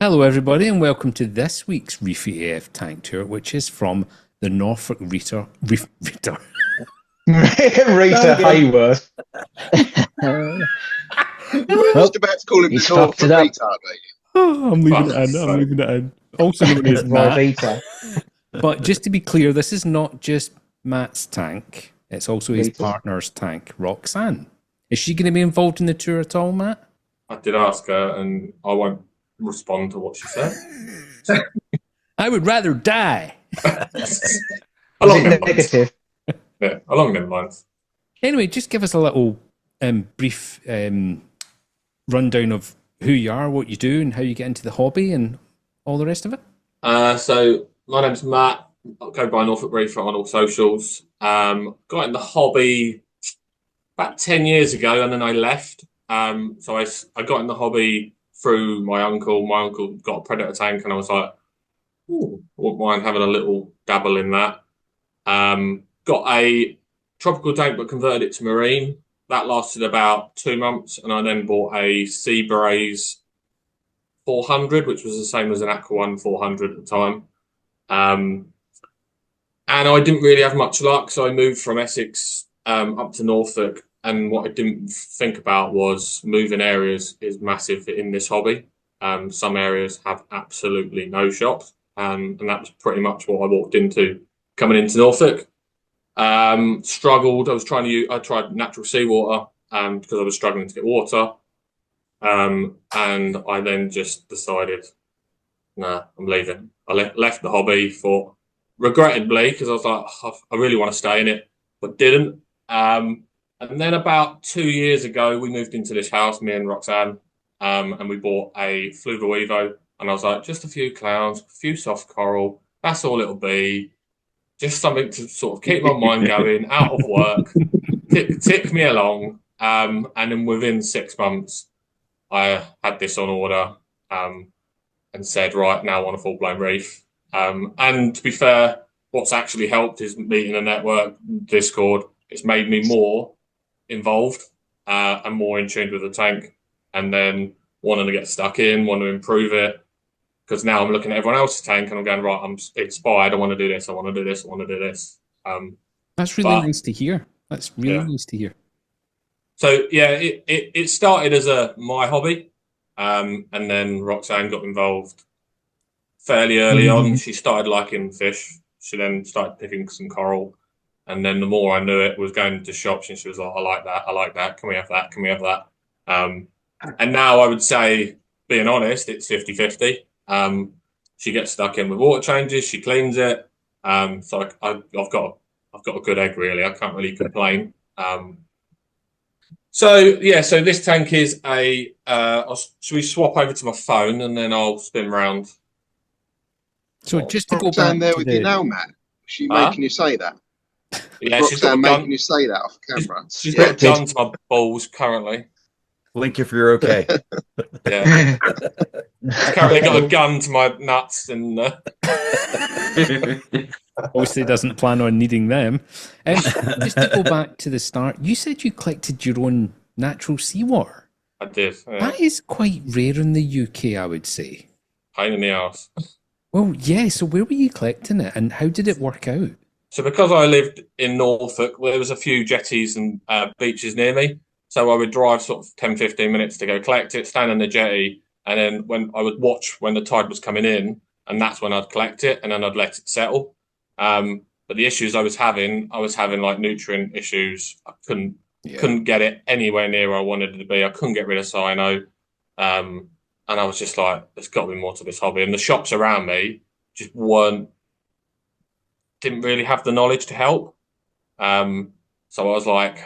Hello, everybody, and welcome to this week's Reefy AF tank tour, which is from the Norfolk Reefer. Reefer. Rita Hayworth. You were Well, just about to call him he's the fucked Norfolk it up. retard, mate. Oh, I'm leaving it in. Fuck's I'm sake. leaving it in. Also known as Roy Matt. Vita. But just to be clear, this is not just Matt's tank. It's also his Rita's. partner's tank, Roxanne. Is she going to be involved in the tour at all, Matt? I did ask her, and I won't respond to what she said. I would rather die. Was Along it them lines. negative? Yeah, along them lines. Anyway, just give us a little brief rundown of who you are, what you do, and how you get into the hobby and all the rest of it. So my name's Matt. I go by Norfolk Reefer on all socials. Got in the hobby about 10 years ago, and then I left. So I got in the hobby through my uncle. My uncle got a predator tank, and I was like, "Ooh, I wouldn't mind having a little dabble in that." Got a tropical tank, but converted it to marine. That lasted about 2 months, and I then bought a Sea Breeze 400, which was the same as an Aqua One 400 at the time. And I didn't really have much luck, so I moved from Essex up to Norfolk. And what I didn't think about was moving areas is massive in this hobby. Some areas have absolutely no shops, and that was pretty much what I walked into coming into Norfolk. Struggled. I tried natural seawater because I was struggling to get water. And I then just decided, nah, I'm leaving. I left the hobby regrettably, because I was like, oh, I really want to stay in it, but didn't. And then about 2 years ago, we moved into this house, me and Roxanne, and we bought a Fluval Evo. And I was like, just a few clowns, a few soft coral. That's all it'll be. Just something to sort of keep my mind going, out of work, tick me along. And then within 6 months, I had this on order and said, right, now I want a full-blown reef. And to be fair, what's actually helped is meeting a network, Discord. It's made me more involved and more in tune with the tank, and then wanting to get stuck in, want to improve it. Because now I'm looking at everyone else's tank and I'm going, right, I'm inspired. I want to do this. I want to do this. I want to do this. That's really nice to hear. That's really nice to hear. So yeah, it started as my hobby, and then Roxanne got involved fairly early on. She started liking fish. She then started picking some coral, and then the more I knew it, was going to shops, and she was like, I like that. I like that. Can we have that? Can we have that? And now I would say, being honest, it's 50-50. She gets stuck in with water changes. She cleans it. So I've got a good egg, really. I can't really complain. So this tank is should we swap over to my phone and then I'll spin round? So just to go Roxanne back there to with you now, Matt. She making you say that? Yeah, she's got Roxanne a gun. making you say that off camera. She's got a gun to my balls currently. Link if you're okay. Yeah, she's currently got a gun to my nuts and. Obviously doesn't plan on needing them. Just to go back to the start, you said you collected your own natural seawater. I did. Yeah. That is quite rare in the UK, I would say. Pain in the arse. Well, yeah, so where were you collecting it and how did it work out? So because I lived in Norfolk, there was a few jetties and beaches near me. So I would drive sort of 10, 15 minutes to go collect it, stand on the jetty, and then when I would watch when the tide was coming in, and that's when I'd collect it, and then I'd let it settle. But the issues I was having like nutrient issues. I couldn't get it anywhere near where I wanted it to be. I couldn't get rid of cyano. And I was just like, there's got to be more to this hobby. And the shops around me just didn't really have the knowledge to help. So I was like,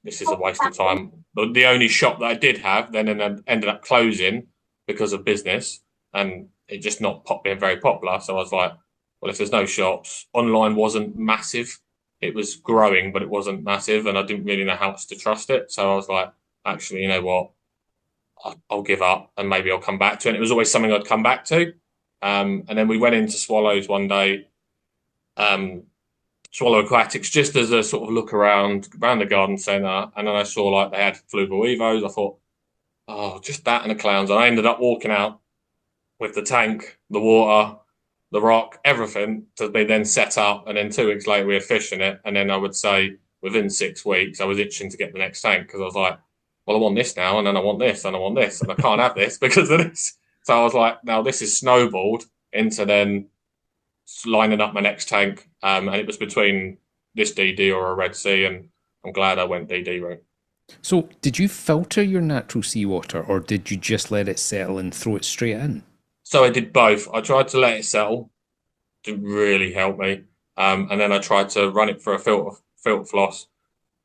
this is a waste of time. But the only shop that I did have then ended up closing because of business, and it just not being very popular. So I was like, well, if there's no shops, online wasn't massive. It was growing, but it wasn't massive, and I didn't really know how else to trust it. So I was like, actually, you know what? I'll give up, and maybe I'll come back to it. And it was always something I'd come back to. And then we went into Swallows one day, Swallow Aquatics, just as a sort of look around the garden centre, and then I saw like they had Fluval Evos. I thought, oh, just that and the clowns. And I ended up walking out with the tank, the water, the rock, everything to be then set up. And then 2 weeks later, we were fishing it. And then I would say within 6 weeks, I was itching to get the next tank because I was like, well, I want this now, and then I want this, and I want this, and I can't have this because of this. So I was like, now this is snowballed into then lining up my next tank. And it was between this DD or a Red Sea, and I'm glad I went DD route. So, did you filter your natural seawater, or did you just let it settle and throw it straight in? So I did both. I tried to let it settle, didn't really help me, and then I tried to run it for a filter floss,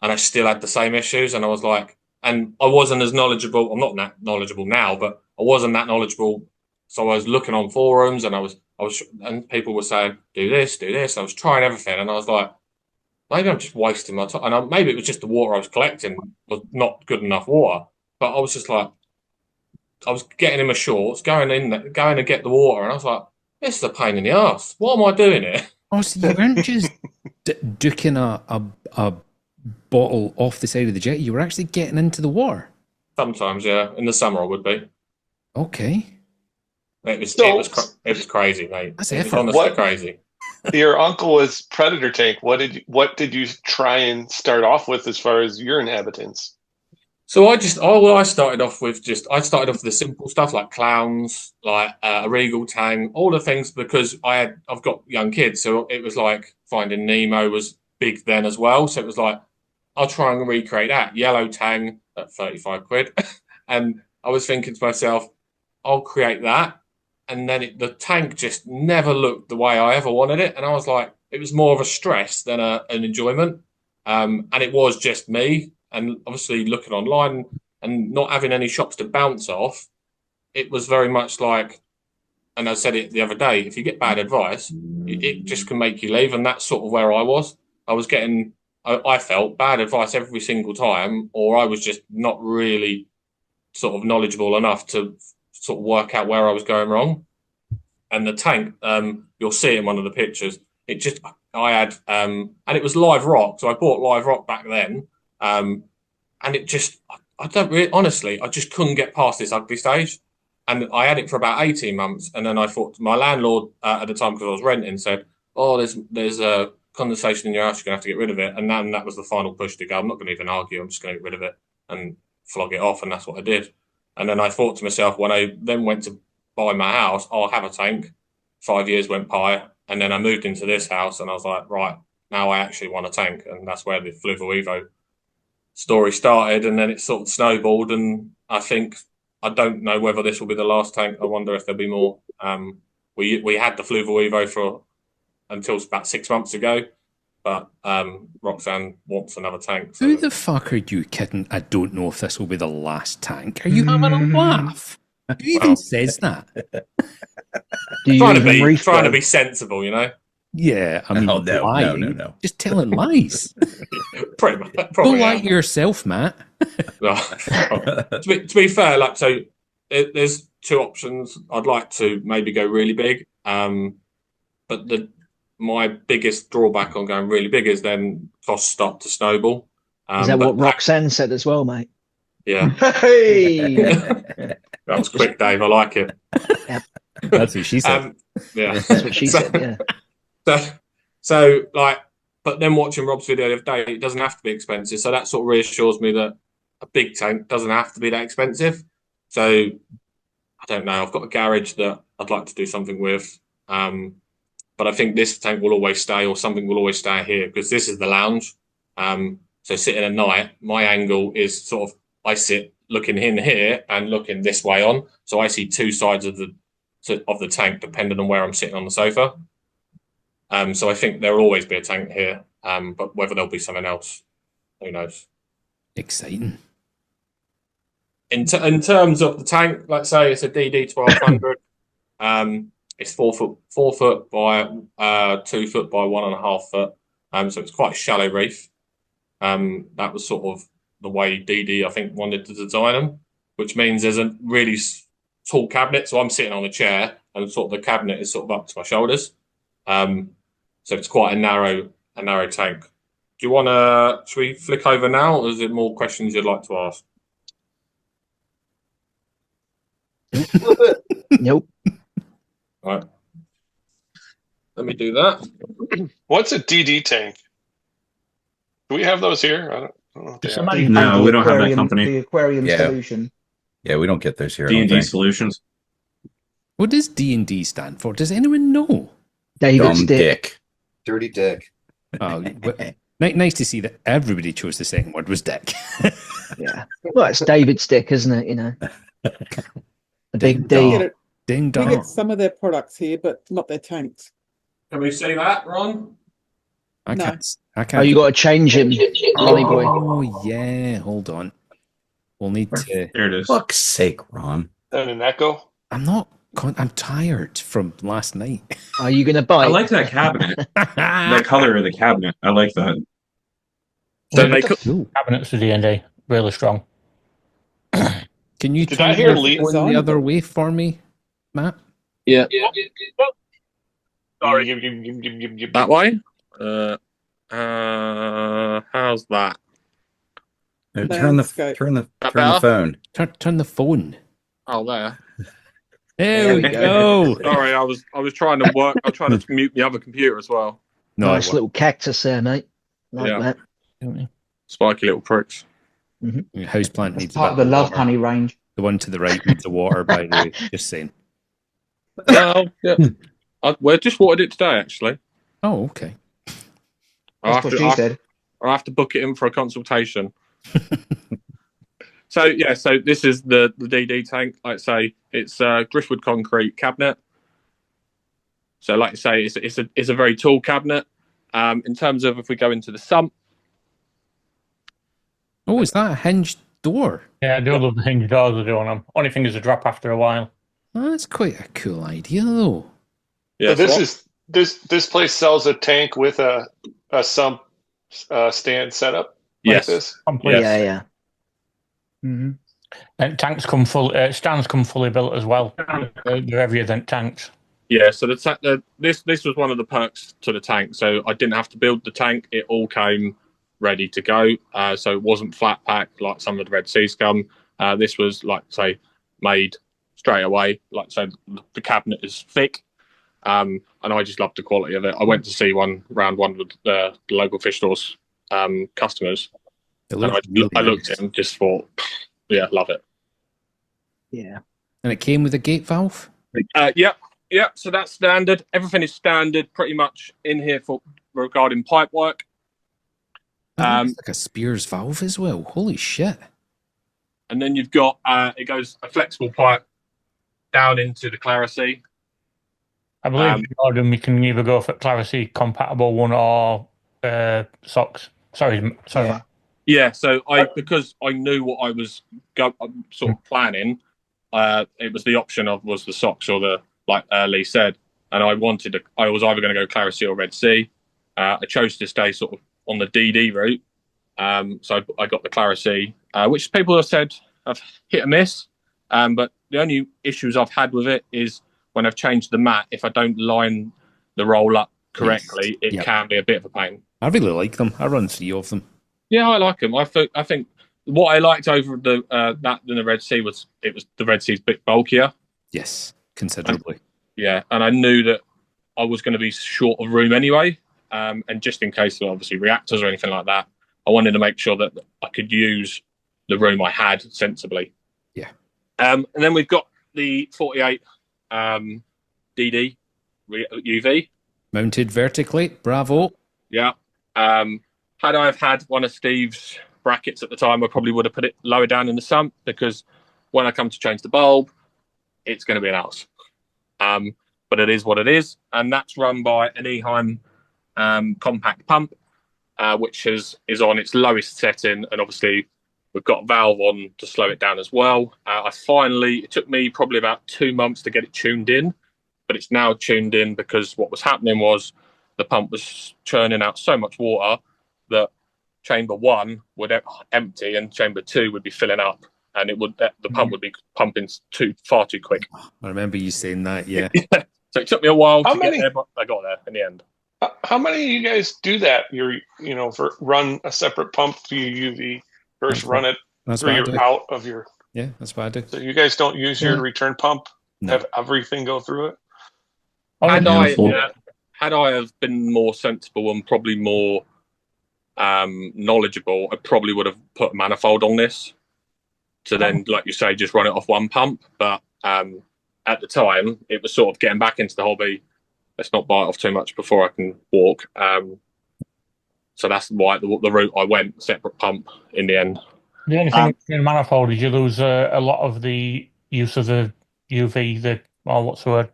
and I still had the same issues. And I was like, and I wasn't as knowledgeable. I'm not that knowledgeable now, but I wasn't that knowledgeable. So I was looking on forums, and and people were saying, do this, do this. I was trying everything, and I was like, maybe I'm just wasting my time. And maybe it was just the water I was collecting was not good enough water. But I was just like, I was getting in my shorts, going to get the water, and I was like, this is a pain in the ass. What am I doing here? Oh, so you weren't just duking a bottle off the side of the jetty. You were actually getting into the water. Sometimes, yeah. In the summer, I would be. Okay. It was crazy, mate. That's it was effort. honestly crazy. Your uncle was Predator Tank. What did you try and start off with as far as your inhabitants? So I started off with the simple stuff like clowns, like a regal tang, all the things because I've got young kids, so it was like Finding Nemo was big then as well. So it was like I'll try and recreate that yellow tang at 35 quid, and I was thinking to myself, I'll create that, and then the tank just never looked the way I ever wanted it, and I was like, it was more of a stress than an enjoyment, and it was just me. And obviously looking online and not having any shops to bounce off, it was very much like, and I said it the other day, if you get bad advice, it just can make you leave. And that's sort of where I was. I was getting, I felt bad advice every single time, or I was just not really sort of knowledgeable enough to sort of work out where I was going wrong. And the tank, you'll see it in one of the pictures. I had, and it was live rock. So I bought live rock back then. And it just, I don't really, honestly, I just couldn't get past this ugly stage. And I had it for about 18 months. And then I thought, my landlord at the time, because I was renting, said, oh, there's a condensation in your house, you're going to have to get rid of it. And then that was the final push to go, I'm not going to even argue, I'm just going to get rid of it and flog it off. And that's what I did. And then I thought to myself, when I then went to buy my house, I'll have a tank. 5 years went by. And then I moved into this house and I was like, right, now I actually want a tank. And that's where the Fluval Evo story started, and then it sort of snowballed. And I don't know whether this will be the last tank. I wonder if there'll be more. We had the Fluval Evo until about 6 months ago, but Roxanne wants another tank. So. Who the fuck are you kidding? I don't know if this will be the last tank. Are you having a laugh? Who even says that? Trying to be sensible, you know. Yeah, I mean, no. Just telling lies. Pretty much. Don't lie to yourself, Matt. To be fair, like, so there's 2 options. I'd like to maybe go really big, but my biggest drawback on going really big is then costs start to snowball. Is that what Roxanne said as well, mate? Yeah. Hey! That was quick, Dave. I like it. Yep. That's what she said. Yeah, that's what she said. Yeah. So, like, but then watching Rob's video the other day, it doesn't have to be expensive. So that sort of reassures me that a big tank doesn't have to be that expensive. So I don't know. I've got a garage that I'd like to do something with. But I think this tank will always stay, or something will always stay here, because this is the lounge. So sitting at night, my angle is sort of, I sit looking in here and looking this way on. So I see 2 sides of the tank, depending on where I'm sitting on the sofa. So I think there will always be a tank here, but whether there'll be something else, who knows? Exciting. In terms of the tank, let's say it's a DD 1200. It's 4 foot by 2 foot by 1.5 foot. So it's quite a shallow reef. That was sort of the way DD, I think, wanted to design them, which means there's a really tall cabinet. So I'm sitting on a chair, and sort of the cabinet is sort of up to my shoulders. So it's quite a narrow tank. Do you want to, should we flick over now, or is there more questions you'd like to ask? Nope. All right. Let me do that. What's a DD tank? Do we have those here? I don't know if they It's have. somebody No, the we don't have that aquarium, company. The aquarium Yeah. solution. Yeah, we don't get those here. I don't D&D think. Solutions. What does D&D stand for? Does anyone know? David Dumb Stick. dick. Dirty dick. Oh, nice to see that everybody chose the second word was dick. Yeah. Well, it's David Stick, isn't it? You know, a big Ding D. dong. Ding We dong. get some of their products here, but not their tanks. Can we see that, Ron? I No. can't. I Oh, can't. you got to change him, Lonnie boy. Oh yeah. Hold on. We'll need to. There it is. Fuck's sake, Ron. And an echo. I'm not. I'm tired from last night. Are you going to bite? I like that cabinet. The color of the cabinet. I like that. So they could. Ooh. Cabinets for D&D, really strong. Can you Did turn I hear your Lee- phone the other way for me, Matt? Yeah. Sorry. That way. How's that? No, turn the Landscape. better? phone. Turn the phone. Oh, there. There we go. Sorry, I was trying to work. I was trying to mute the other computer as well. No, Nice little cactus there, mate. Like Yeah. that. Spiky little pricks. houseplant needs Part a of the bit Love water. Honey range. The one to the right needs the water, by the way. Just saying. Well, yeah. We just watered it today, actually. Oh, okay. That's what she said. I'll have to book it in for a consultation. So this is the DD tank. Like I say, it's a driftwood concrete cabinet. So like I say, it's a very tall cabinet. In terms of if we go into the sump, Oh, is that a hinged door? Yeah, I do love the hinge doors they do on them. Only thing is a drop after a while. Oh, that's quite a cool idea, though. So this place sells a tank with a sump stand setup like Yes. this. Complete. Yeah, yeah. Mm-hmm. And tanks come full. Stands come fully built as well. They're heavier than tanks. Yeah, so this was one of the perks to the tank. So I didn't have to build the tank; it all came ready to go. So it wasn't flat packed like some of the Red Sea scum. This was like say made straight away. Like so, the cabinet is thick, and I just loved the quality of it. I went to see one of the local fish stores customers, It and looked really I looked nice. at it and just thought, yeah, love it. Yeah. And it came with a gate valve? Yep. So that's standard. Everything is standard pretty much in here for regarding pipe work. It's like a Spears valve as well. Holy shit. And then you've got it goes a flexible pipe down into the Clarity. I believe in Jordan we can either go for Clarity compatible one or socks. Sorry. Yeah. So because I knew what I was sort of planning, it was the option of was the socks or the like Lee said, and I was either going to go Clarity or Red Sea. I chose to stay sort of on the DD route, so I got the Clarity, which people have said I've hit and miss. But the only issues I've had with it is when I've changed the mat. If I don't line the roll up correctly, it can be a bit of a pain. I really like them. I run 3 of them. Yeah, I like them. I think what I liked over the that than the Red Sea was the Red Sea's a bit bulkier. Yes, considerably. Yeah, and I knew that I was going to be short of room anyway, and just in case of obviously reactors or anything like that, I wanted to make sure that I could use the room I had sensibly. Yeah. And then we've got the 48 DD UV. Mounted vertically. Bravo. Yeah. Had I have had one of Steve's brackets at the time, I probably would have put it lower down in the sump because when I come to change the bulb, it's going to be an house. But it is what it is, and that's run by an Eheim compact pump, which is on its lowest setting, and obviously we've got a valve on to slow it down as well. It took me probably about 2 months to get it tuned in, but it's now tuned in because what was happening was the pump was churning out so much water that chamber 1 would empty and chamber 2 would be filling up, and the pump would be pumping far too quick. I remember you saying that, yeah. So it took me a while to get there, but I got there in the end. How many of you guys do that? Run a separate pump to your UV versus run it through your out of your. Yeah, that's what I do. So you guys don't use your return pump? No. Have everything go through it? Had Manifold. I have been more sensible and probably more knowledgeable, I probably would have put a manifold on this to then, like you say, just run it off one pump. But at the time, it was sort of getting back into the hobby. Let's not bite off too much before I can walk. So that's why the route I went, separate pump in the end. The only thing in a manifold is you lose a lot of the use of the UV, what's the word?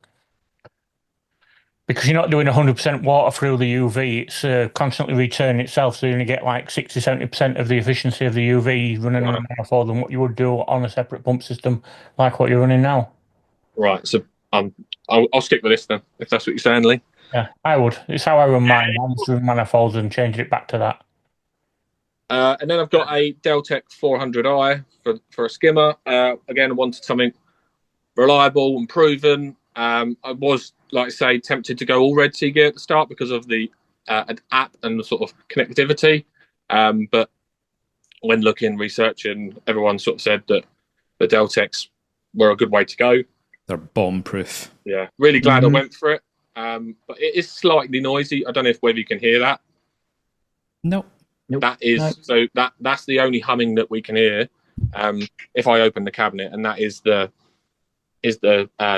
Because you're not doing 100% water through the UV, it's constantly returning itself, so you only get like 60-70% of the efficiency of the UV running on a manifold than what you would do on a separate pump system like what you're running now. Right, so I'll stick with this then, if that's what you're saying, Lee. Yeah, I would. It's how I run mine. I'm just doing manifolds and changing it back to that. And then I've got a Deltec 400i for a skimmer. Again, I wanted something reliable and proven. I was, like I say, tempted to go all Red Sea gear at the start because of the app and the sort of connectivity. But when researching, everyone sort of said that the Deltecs were a good way to go. They're bomb-proof. Yeah, really glad I went for it. But it is slightly noisy. I don't know whether you can hear that. Nope. That is so that's the only humming that we can hear. If I open the cabinet, and that is the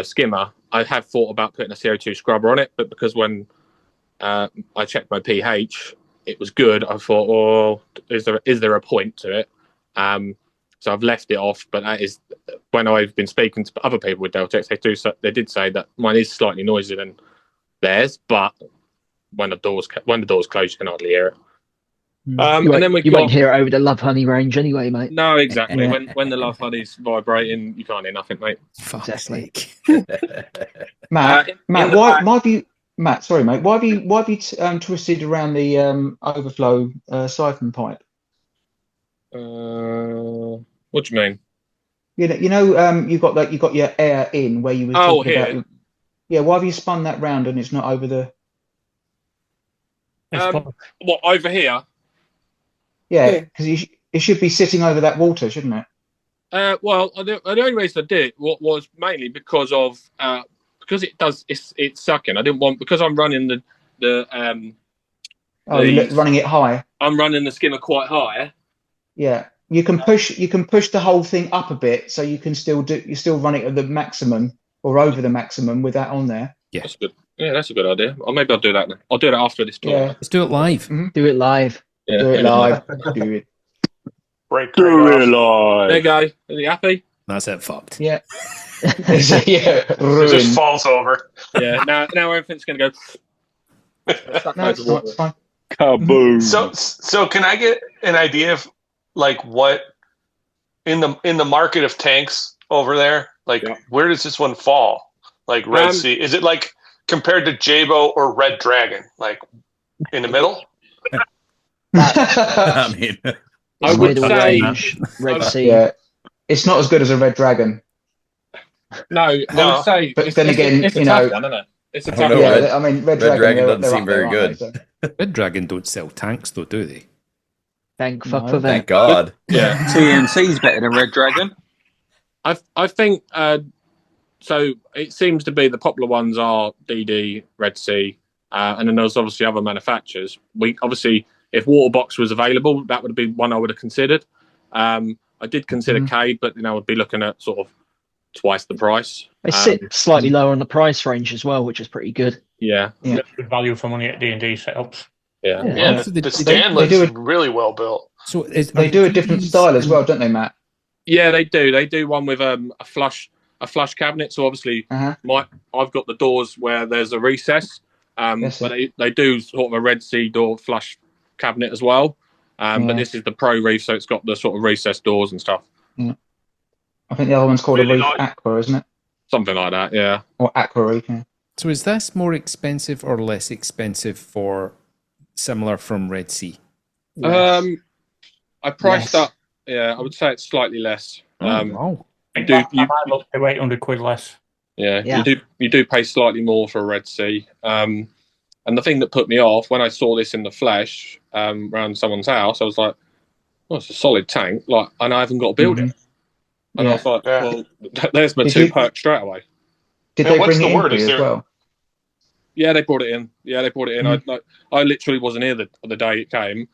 skimmer. I have thought about putting a CO2 scrubber on it, but because when I checked my pH, it was good. I thought, oh, is there a point to it? So I've left it off. But that is when I've been speaking to other people with Deltecs, they did say that mine is slightly noisier than theirs, but when the door's closed, you can hardly hear it. And then you won't hear it over the Love Honey range anyway, mate. No, exactly. When the Love Honey's vibrating, you can't hear nothing, mate. Exactly. Matt, why have you? Matt, sorry, mate. Why have you twisted around the overflow siphon pipe? What do you mean? You got your air in where you were talking about. Yeah, why have you spun that round and it's not over the? What, over here? Yeah, because it should be sitting over that water, shouldn't it? Well, the only reason I did it was mainly because of because it's sucking. I didn't want, because I'm running running it high. I'm running the skimmer quite high. Yeah, you can push the whole thing up a bit, so you can still run it at the maximum or over the maximum with that on there. Yeah, that's good. Yeah, that's a good idea. Or maybe I'll do that now. I'll do it after this tour. Yeah. Let's do it live. Mm-hmm. Do it live. Yeah. Do it live. Do it. Do it live. There you go. Are you happy? That's it. Fucked. Yeah. Yeah. It just falls over. Yeah. Now everything's going to go. No, it's fine. Kaboom. So can I get an idea of like what in the market of tanks over there? Like where does this one fall? Like Red Sea? Is it like compared to Jabo or Red Dragon? Like in the middle? I mean, I would say Red Sea. Yeah, it's not as good as a Red Dragon. No, I would say. But then again, it's a tough one, isn't it? It's a tough one. Yeah, I mean, Red Dragon doesn't seem very good. Red Dragon don't sell tanks, though, do they? Thank fuck for that. Thank God. Yeah, TNC's better than Red Dragon. I think so. It seems to be the popular ones are DD, Red Sea, and then there's obviously other manufacturers. We obviously, if Waterbox was available, that would be one I would have considered. I did consider Cade, but then I would be looking at sort of twice the price. They sit slightly lower on the price range as well, which is pretty good. Yeah. Good value for money at D&D setups. Yeah. The stand looks really well built. So they do a different style as well, don't they, Matt? Yeah, they do. They do one with a flush cabinet. So obviously, I've got the doors where there's a recess, but they do sort of a Red Sea door flush cabinet as well. But this is the Pro Reef, so it's got the sort of recessed doors and stuff. Yeah. I think the other one's called a Reef Aqua, isn't it? Something like that, yeah. Or Aqua Reef. Yeah. So is this more expensive or less expensive for similar from Red Sea? I priced up. Yeah, I would say it's slightly less. Wow. I might look to £800 less. Yeah, you do pay slightly more for a Red Sea. And the thing that put me off when I saw this in the flesh around someone's house, I was like, "Well, it's a solid tank, and I haven't got to build it." And I was like, "Well, there's my two perks straight away." Did they bring it in for you as well? Yeah, they brought it in. Yeah, they brought it in. I literally wasn't here the day it came.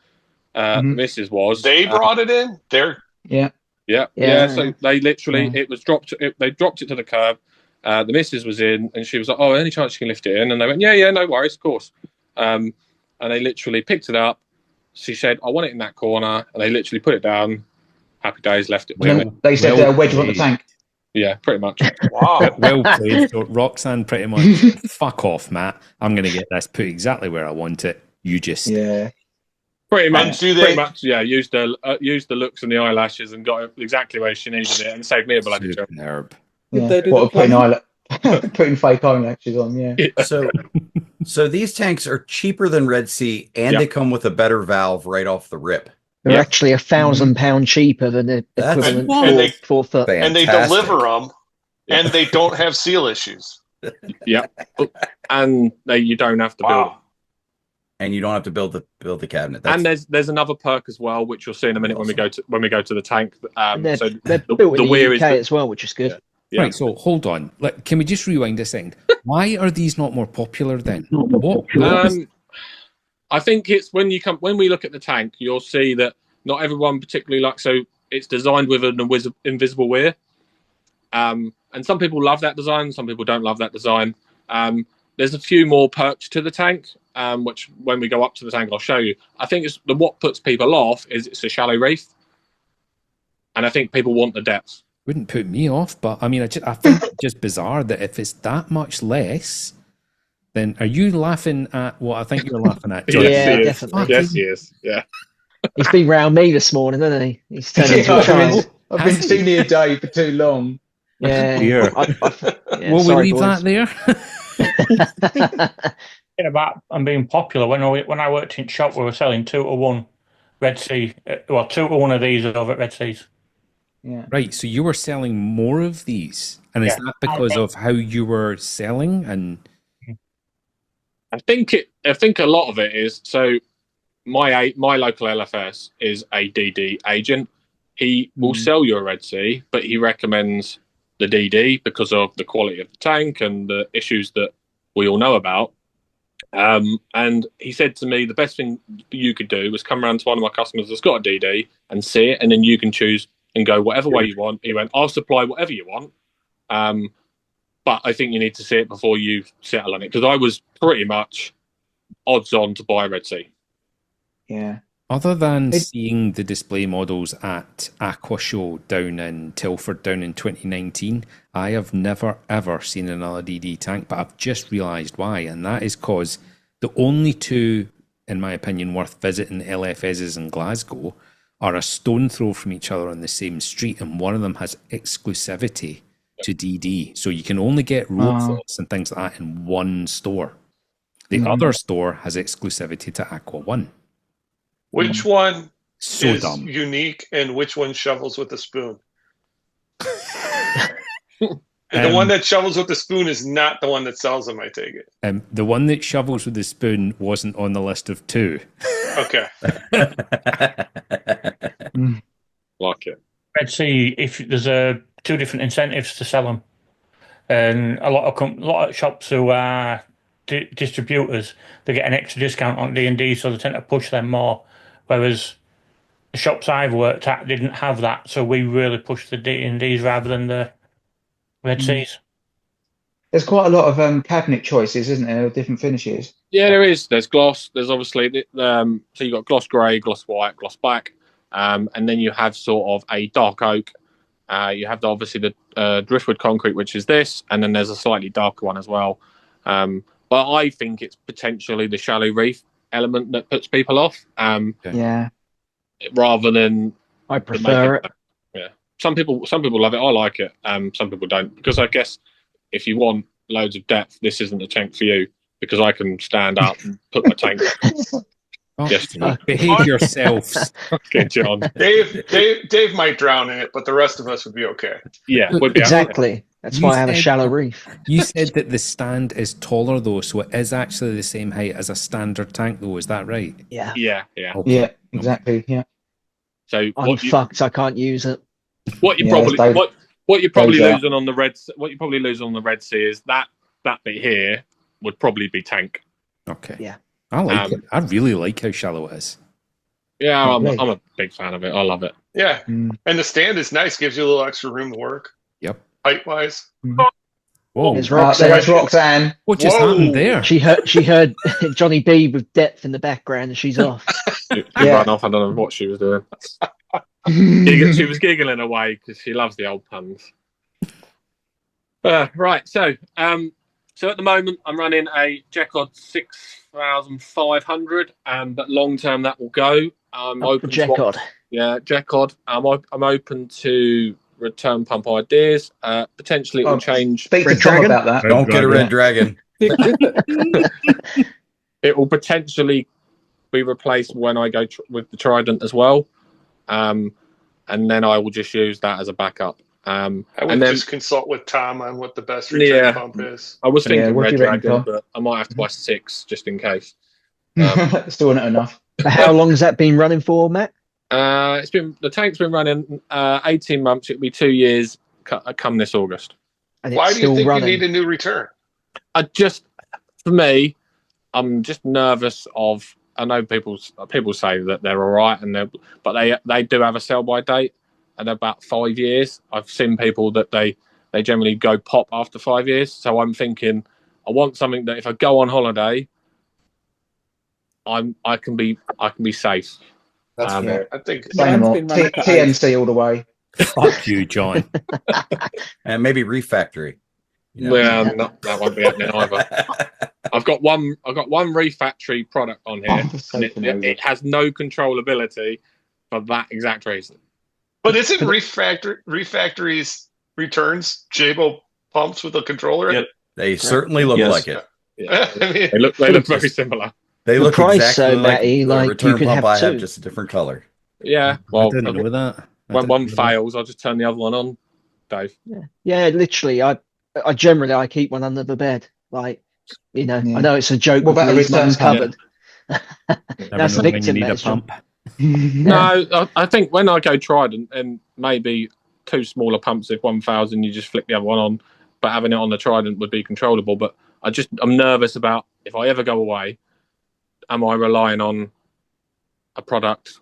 The missus was. They brought it in. Yeah. So they literally, it was dropped. They dropped it to the curb. The missus was in, and she was like, "Oh, any chance you can lift it in?" And they went, "Yeah, no worries, of course." And they literally picked it up. She said, "I want it in that corner," and they literally put it down. Happy days, left it. They said wedge on the tank. Yeah, pretty much. Wow. Well played. So Roxanne pretty much, fuck off, Matt. I'm going to get this put exactly where I want it. You just Pretty much, yeah. Used the looks and the eyelashes and got it exactly where she needed it, and saved me a bloody job. Putting fake eyelashes on, So these tanks are cheaper than Red Sea, and they come with a better valve right off the rip. They're actually £1,000 cheaper than the equivalent 4 foot. And they deliver them, and they don't have seal issues. Yeah, and you don't have to build. And you don't have to build the cabinet. And there's another perk as well, which you'll see in a minute when we go to the tank. They're so built in the UK as well, which is good. Yeah. Right, so hold on. Can we just rewind this thing? Why are these not more popular then? What? I think it's when we look at the tank, you'll see that not everyone particularly likes. So it's designed with an invisible weir, and some people love that design. Some people don't love that design. There's a few more perks to the tank, which when we go up to the tank, I'll show you. I think what puts people off is it's a shallow reef, and I think people want the depth. Wouldn't put me off, but I mean, I think it's just bizarre that if it's that much less, then are you laughing at what I think you're laughing at, John? Yeah, definitely. Yes, he is. Yeah. He's been round me this morning, hasn't he? He's turned into a child. I've been too near Dave for too long. Yeah. Will we leave that there? About and being popular. When I worked in shop, we were selling 2 to 1 Red Sea. 2 to 1 of these over at Red Seas. Yeah. Right. So you were selling more of these, and is that because of how you were selling? And I think a lot of it is so. My local LFS is a DD agent. He will sell you a Red Sea, but he recommends the DD because of the quality of the tank and the issues that we all know about. And he said to me, the best thing you could do was come around to one of my customers that's got a DD and see it, and then you can choose and go whatever way you want. He went, I'll supply whatever you want, but I think you need to see it before you settle on it, because I was pretty much odds on to buy a Red Sea. Yeah. Other than seeing the display models at Aqua Show down in Tilford down in 2019, I have never ever seen another DD tank, but I've just realised why, and that is because the only two, in my opinion, worth visiting LFSs in Glasgow are a stone throw from each other on the same street, and one of them has exclusivity to DD. So you can only get road floats and things like that in one store. The other store has exclusivity to Aqua One. Which one is dumb. unique, and which one shovels with a spoon? And the one that shovels with the spoon is not the one that sells them, I take it. The one that shovels with the spoon wasn't on the list of 2. Okay. Like it. Red Sea, if there's 2 different incentives to sell them, and a lot of shops who are distributors, they get an extra discount on D&D, so they tend to push them more. Whereas the shops I've worked at didn't have that, so we really pushed the D&Ds rather than the Red Seas. There's quite a lot of cabinet choices, isn't there? Different finishes. Yeah, there is. There's gloss. There's obviously so you've got gloss grey, gloss white, gloss black, and then you have sort of a dark oak. You have obviously the driftwood concrete, which is this, and then there's a slightly darker one as well. But I think it's potentially the shallow reef element that puts people off. Yeah. Rather than I prefer it. Yeah. Some people love it. I like it. Some people don't, because I guess if you want loads of depth, this isn't the tank for you, because I can stand up and put my tank. Behave yourselves. Okay, John. Dave might drown in it, but the rest of us would be okay. Yeah, would be exactly. That's why I have a shallow reef. You said that the stand is taller though, so it is actually the same height as a standard tank though, is that right? Yeah. Yeah. Okay. Yeah, exactly. Yeah. So I'm fucked, I can't use it. What you're probably losing on the Red Sea is that bit here, would probably be tank. Okay. Yeah. I like it. I really like how shallow it is. Yeah, I'm Lovely. a big fan of it. I love it. Yeah, and the stand is nice. Gives you a little extra room to work. Yep. Height wise. Whoa. There's Roxanne. There's Roxanne. What just happened there? She heard Johnny B with depth in the background, and she's off. She ran off. I don't know what she was doing. She was giggling away because she loves the old puns. Right, so at the moment I'm running a Jecod 6500, but long term that will go. I'm open to Jecod. Jecod. I'm open to return pump ideas. Potentially it will change. Speak to Red Tom Dragon? about that. Don't get a red dragon. It will potentially be replaced when I go with the Trident as well, and then I will just use that as a backup. I would and then just consult with Tom on what the best return pump is. I was thinking what Red do you reckon, Dragon, Tom? but I might have to buy 6 just in case. Still not enough. How long has that been running for, Matt? The tank's been running 18 months. It'll be 2 years come this August. And Why it's do you still think running. you need a new return? For me, I'm just nervous of. I know people say that they're all right, but they do have a sell by date, and about 5 years. I've seen people that they generally go pop after 5 years. So I'm thinking, I want something that if I go on holiday, I can be safe. That's fair. I think Say no more. TMC all the way. Fuck you, John. And maybe Reef Factory. Yeah, that won't be happening either. I've got one Reef Factory product on here, and it has no controllability for that exact reason. But isn't Reef Factory's returns Jabo pumps with a controller? Yep. They certainly look like it. Yeah. They look very similar. They look exactly like Matty, the like return you could pump have I have, two. just a different color. Yeah, well, I didn't know that. When one fails, I'll just turn the other one on, Dave. Yeah, literally. I generally keep one under the bed. Like, I know it's a joke. What about a Lee's return mum's pump? cupboard. Never That's know when you victim need a measure. pump. No, I think when I go Trident, and maybe 2 smaller pumps, if one fails and you just flick the other one on, but having it on the Trident would be controllable. But I'm nervous about if I ever go away, am I relying on a product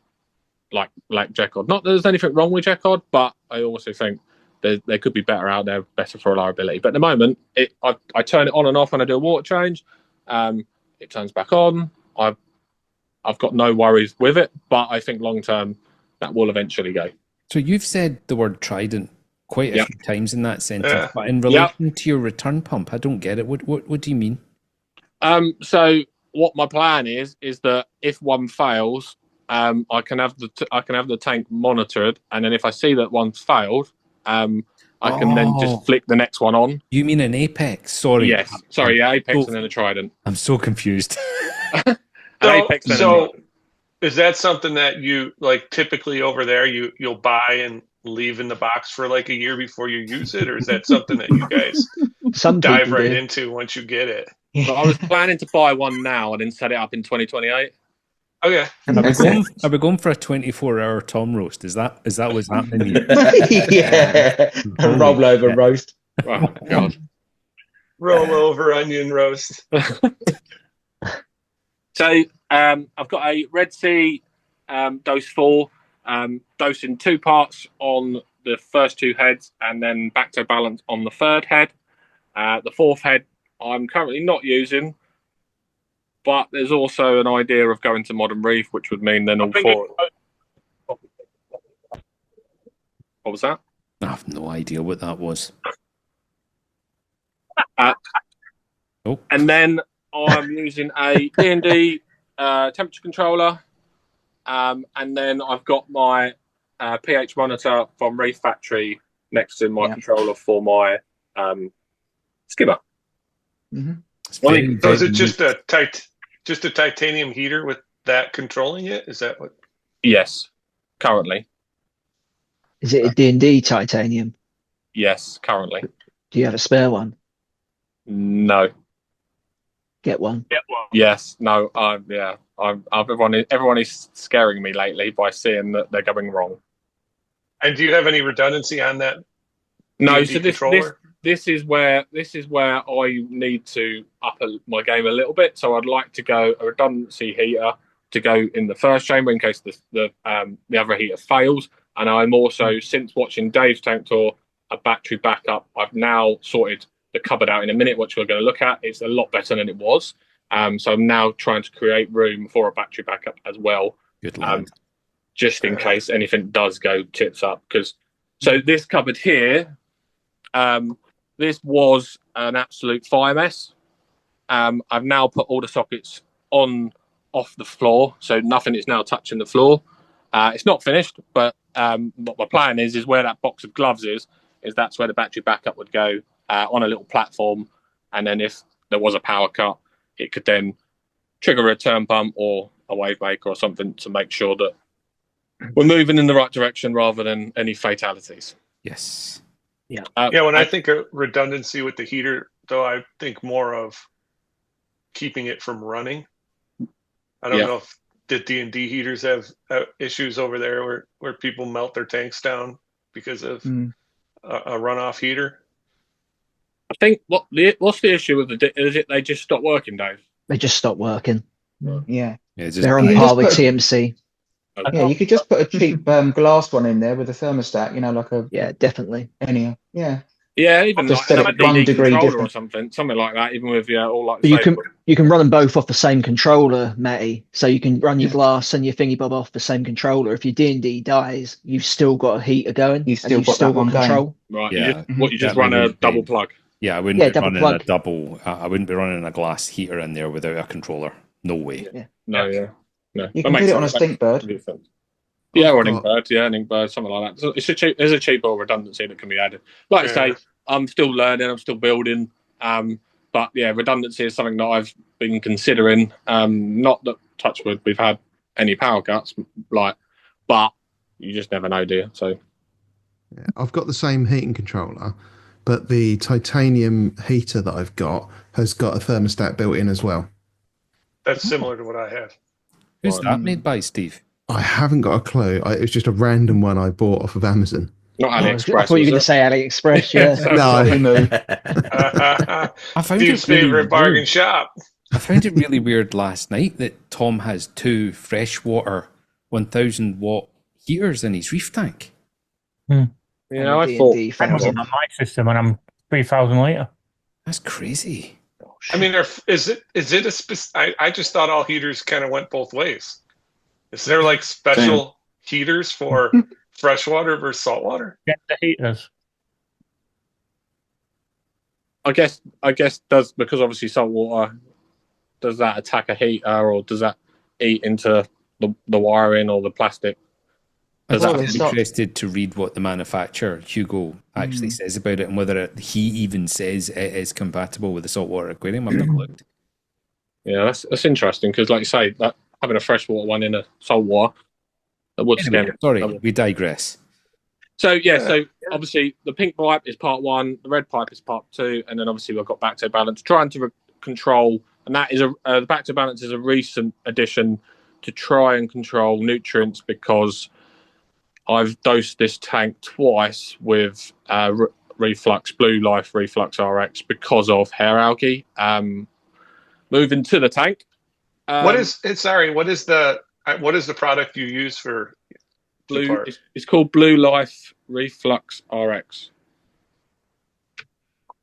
like Jecod? Not that there's anything wrong with Jecod, but I also think there could be better out there, better for reliability. But at the moment, I turn it on and off when I do a water change. It turns back on. I've got no worries with it, but I think long term that will eventually go. So you've said the word Trident quite a few times in that sentence, Yeah. but in relation to your return pump, I don't get it. What do you mean? So what my plan is that if one fails, I can have the tank monitored, and then if I see that one's failed, I can then just flick the next one on. You mean an Apex? Sorry. Yes. Sorry, Apex and then a Trident. I'm so confused. So is that something that you like typically over there you'll buy and leave in the box for like a year before you use it, or is that something that you guys dive right into once you get it? So I was planning to buy one now and then set it up in 2028. Okay. Are we going for a 24-hour Tom roast? Is that what's happening here? Yeah. Roll over roast. Oh God. Roll over onion roast. So I've got a Red Sea dose 4, dosing 2 parts on the first 2 heads and then back to balance on the 3rd head. The 4th head I'm currently not using, but there's also an idea of going to modern reef, which would mean then all 4. What was that? I have no idea what that was. And then I'm using a D&D temperature controller, and then I've got my pH monitor from Reef Factory next to my controller for my skimmer. Mm-hmm. So is it just a titanium heater with that controlling it? Is that what? Yes, currently. Is it a D&D titanium? Yes, currently. Do you have a spare one? No. Get one. Yes. No. Everyone is scaring me lately by seeing that they're going wrong. And do you have any redundancy on that? No. D&D So controller? this is where I need to up my game a little bit. So I'd like to go a redundancy heater to go in the first chamber in case the other heater fails. And I'm also, since watching Dave's tank tour, a battery backup. I've now sorted the cupboard out in a minute, which we're going to look at. It's a lot better than it was. So I'm now trying to create room for a battery backup as well. Good lad. Just in case anything does go tits up. So this cupboard here, this was an absolute fire mess. I've now put all the sockets off the floor, so nothing is now touching the floor. It's not finished, but what my plan is where that box of gloves is that's where the battery backup would go on a little platform, and then if there was a power cut, it could then trigger a return pump or a wave maker or something to make sure that we're moving in the right direction rather than any fatalities. Yes. Yeah. When I think of redundancy with the heater, though, I think more of keeping it from running. I don't know if the D&D heaters have issues over there where people melt their tanks down because of a runoff heater. I think what's the issue with is it they just stop working, Dave? They just stop working. Yeah. They're on par with TMC. Yeah, you could just put a cheap glass one in there with a thermostat, like a... Yeah, definitely. Anyhow, yeah. Yeah, even just like set it 1 degree controller different. or something like that, even with all like But you can run them both off the same controller, Matty. So you can run your glass and your thingy bob off the same controller. If your D&D dies, you've still got a heater going. You've still got control. Right. Yeah. You just run a double plug. Yeah, I wouldn't be running plug. a double. I wouldn't be running a glass heater in there without a controller. No way. Yeah. No. You can put it on a stink bird. Yeah, or an ink bird. Yeah, an ink bird, something like that. So there's a cheaper redundancy that can be added. Like I say, I'm still learning. I'm still building. But yeah, redundancy is something that I've been considering. Not that, touch wood, we've had any power cuts, but you just never know, do you? So yeah, I've got the same heating controller, but the titanium heater that I've got has got a thermostat built in as well. That's similar to what I have. Who's that made by, Steve? I haven't got a clue. It was just a random one I bought off of Amazon. Not AliExpress. I thought you were going to say AliExpress, No. I found Steve's favorite bargain shop. I found it really weird last night that Tom has 2 freshwater 1,000 watt heaters in his reef tank. Yeah, I thought I'm on my system and I'm 3,000 litre. That's crazy. I mean, is it I just thought all heaters kind of went both ways. Is there like special heaters for freshwater versus saltwater? Get the heaters. I guess does, because obviously saltwater, does that attack a heater or does that eat into the wiring or the plastic? I'm interested to read what the manufacturer, Hugo, actually says about it and whether he even says it is compatible with the saltwater aquarium. I've not looked. Yeah, that's interesting because, like you say, that having a freshwater one in a saltwater, we digress. So obviously the pink pipe is part 1, the red pipe is part 2, and then obviously we've got back to balance, trying to control, and that is the back to balance is a recent addition to try and control nutrients because I've dosed this tank twice with Reflux, Blue Life Reflux RX because of hair algae. Moving to the tank. What is the product you use for Blue? It's called Blue Life Reflux RX.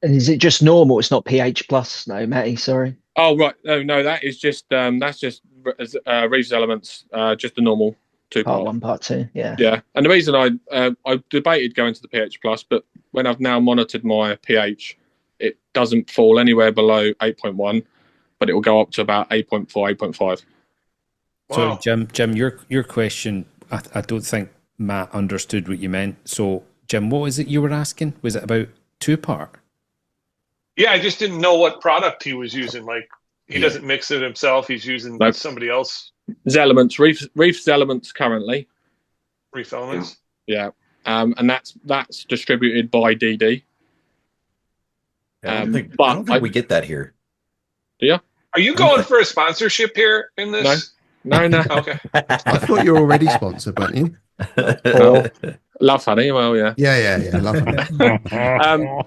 And is it just normal? It's not pH plus, no, Matty. Sorry. Oh right, no, that is just Reef's Elements, just the normal 2 part 1, part 2. Yeah. And the reason I debated going to the pH plus, but when I've now monitored my pH, it doesn't fall anywhere below 8.1, but it will go up to about 8.4, 8.5. Wow. So Jim, your question, I don't think Matt understood what you meant. So Jim, what was it you were asking? Was it about 2-part? Yeah, I just didn't know what product he was using. Like he doesn't mix it himself; he's using somebody else. It's Elements, Reef's Elements currently. Reef Elements. Yeah, and that's distributed by DD. I don't think we get that here. Do you? Are you going for a sponsorship here in this? No. Okay. I thought you were already sponsored, weren't you? Love Honey, well, yeah. Yeah, love honey.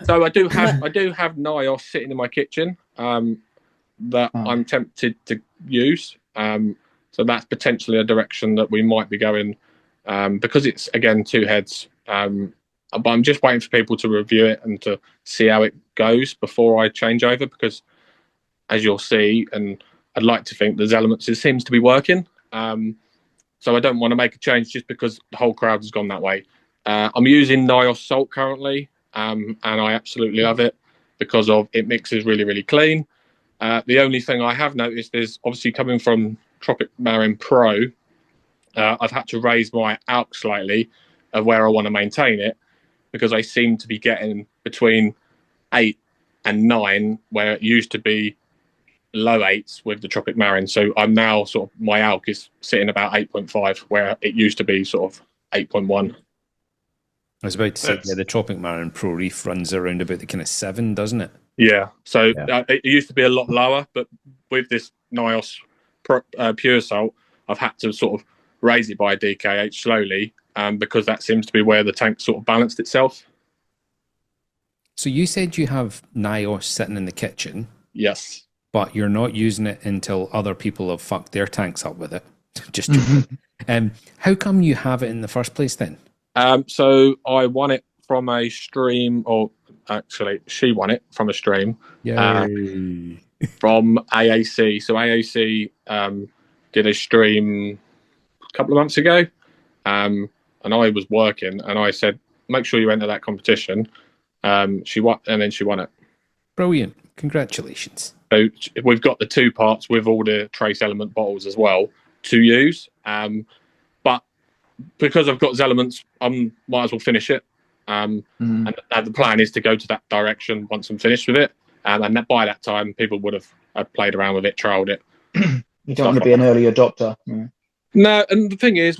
So I do have NIOS sitting in my kitchen that I'm tempted to use. So that's potentially a direction that we might be going because it's again 2 heads. But I'm just waiting for people to review it and to see how it goes before I change over, because as you'll see, and I'd like to think there's elements it seems to be working. So I don't want to make a change just because the whole crowd has gone that way. I'm using NIOS Salt currently, and I absolutely love it because of it mixes really, really clean. The only thing I have noticed is obviously coming from Tropic Marine Pro, I've had to raise my alk slightly of where I want to maintain it, because I seem to be getting between 8 and 9, where it used to be low 8s with the Tropic Marine. So I'm now sort of, my alk is sitting about 8.5, where it used to be sort of 8.1. I was about to say, the Tropic Marine Pro Reef runs around about the kind of 7, doesn't it? Yeah. So it used to be a lot lower, but with this NIOS Pure Salt, I've had to sort of raise it by a DKH slowly, because that seems to be where the tank sort of balanced itself. So you said you have NIOS sitting in the kitchen. Yes. But you're not using it until other people have fucked their tanks up with it. Just how come you have it in the first place then? So I won it from a stream, or actually she won it from a stream. Yay. From AAC. So AAC did a stream a couple of months ago, and I was working, and I said, make sure you enter that competition. She won, and then she won it. Brilliant. Congratulations. So we've got the 2 parts with all the trace element bottles as well to use. But because I've got elements, I might as well finish it. And the plan is to go to that direction once I'm finished with it. And that by that time, people would have played around with it, trialed it. You don't want to be an early adopter. Yeah. No, and the thing is,